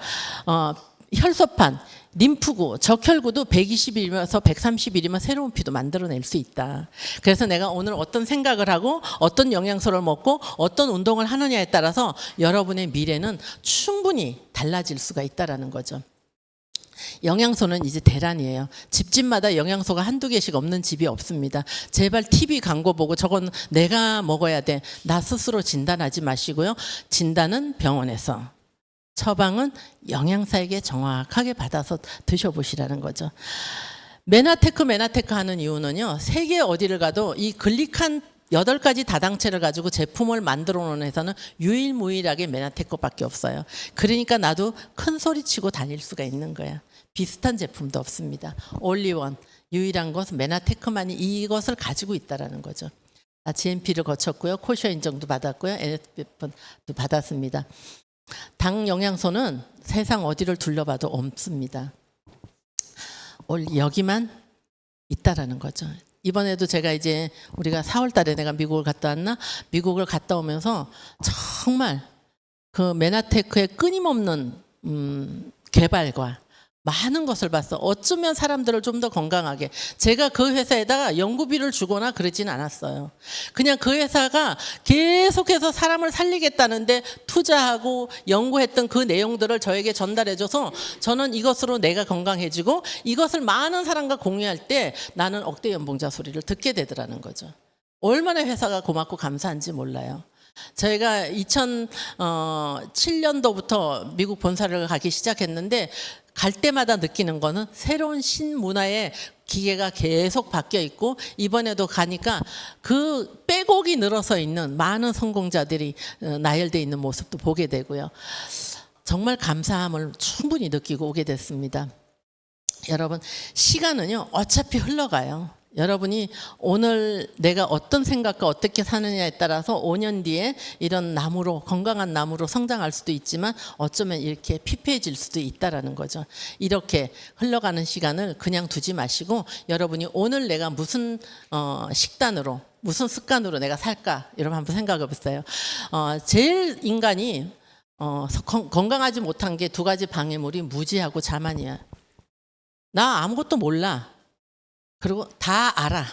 [SPEAKER 1] 혈소판, 림프구, 적혈구도 120일에서 130일이면 새로운 피도 만들어낼 수 있다. 그래서 내가 오늘 어떤 생각을 하고 어떤 영양소를 먹고 어떤 운동을 하느냐에 따라서 여러분의 미래는 충분히 달라질 수가 있다는 거죠. 영양소는 이제 대란이에요. 집집마다 영양소가 한두 개씩 없는 집이 없습니다. 제발 TV 광고 보고 저건 내가 먹어야 돼. 나 스스로 진단하지 마시고요. 진단은 병원에서. 처방은 영양사에게 정확하게 받아서 드셔보시라는 거죠. 메나테크 하는 이유는요. 세계 어디를 가도 이 글리칸 8가지 다당체를 가지고 제품을 만들어 놓은 회사는 유일무이하게 메나테크밖에 없어요. 그러니까 나도 큰 소리 치고 다닐 수가 있는 거야. 비슷한 제품도 없습니다. 올리원 유일한 것은 메나테크만이 이것을 가지고 있다는 거죠. GMP를 거쳤고요. 코셔 인정도 받았고요. NSF도 받았습니다. 당 영양소는 세상 어디를 둘러봐도 없습니다. 여기만 있다라는 거죠. 이번에도 제가 이제 우리가 4월 달에 내가 미국을 갔다 왔나? 미국을 갔다 오면서 정말 그 메나테크의 끊임없는 개발과 많은 것을 봤어. 어쩌면 사람들을 좀 더 건강하게. 제가 그 회사에다가 연구비를 주거나 그러진 않았어요. 그냥 그 회사가 계속해서 사람을 살리겠다는데 투자하고 연구했던 그 내용들을 저에게 전달해줘서 저는 이것으로 내가 건강해지고 이것을 많은 사람과 공유할 때 나는 억대 연봉자 소리를 듣게 되더라는 거죠. 얼마나 회사가 고맙고 감사한지 몰라요. 저희가 2007년도부터 미국 본사를 가기 시작했는데 갈 때마다 느끼는 거는 새로운 신문화의 기계가 계속 바뀌어 있고 이번에도 가니까 그 빼곡이 늘어서 있는 많은 성공자들이 나열되어 있는 모습도 보게 되고요. 정말 감사함을 충분히 느끼고 오게 됐습니다. 여러분, 시간은요 어차피 흘러가요. 여러분이 오늘 내가 어떤 생각과 어떻게 사느냐에 따라서 5년 뒤에 이런 나무로, 건강한 나무로 성장할 수도 있지만 어쩌면 이렇게 피폐해질 수도 있다라는 거죠. 이렇게 흘러가는 시간을 그냥 두지 마시고 여러분이 오늘 내가 무슨 식단으로, 무슨 습관으로 내가 살까, 여러분 한번 생각해 보세요. 제일 인간이 건강하지 못한 게 두 가지 방해물이 무지하고 자만이야. 나 아무것도 몰라. 그리고 다 알아.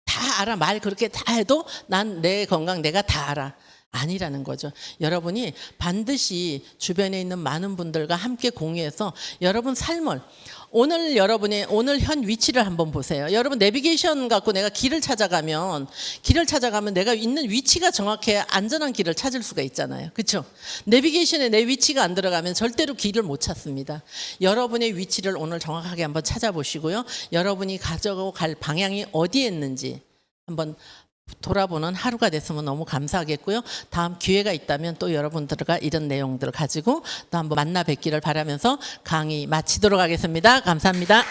[SPEAKER 1] 다 알아. 말 그렇게 다 해도 난 내 건강 내가 다 알아. 아니라는 거죠. 여러분이 반드시 주변에 있는 많은 분들과 함께 공유해서 여러분 삶을 오늘 여러분의 오늘 현 위치를 한번 보세요. 여러분 내비게이션 갖고 내가 길을 찾아가면 내가 있는 위치가 정확해야 안전한 길을 찾을 수가 있잖아요. 그렇죠? 내비게이션에 내 위치가 안 들어가면 절대로 길을 못 찾습니다. 여러분의 위치를 오늘 정확하게 한번 찾아보시고요. 여러분이 가져가고 갈 방향이 어디에 있는지 한번 돌아보는 하루가 됐으면 너무 감사하겠고요. 다음 기회가 있다면 또 여러분들과 이런 내용들을 가지고 또 한번 만나 뵙기를 바라면서 강의 마치도록 하겠습니다. 감사합니다.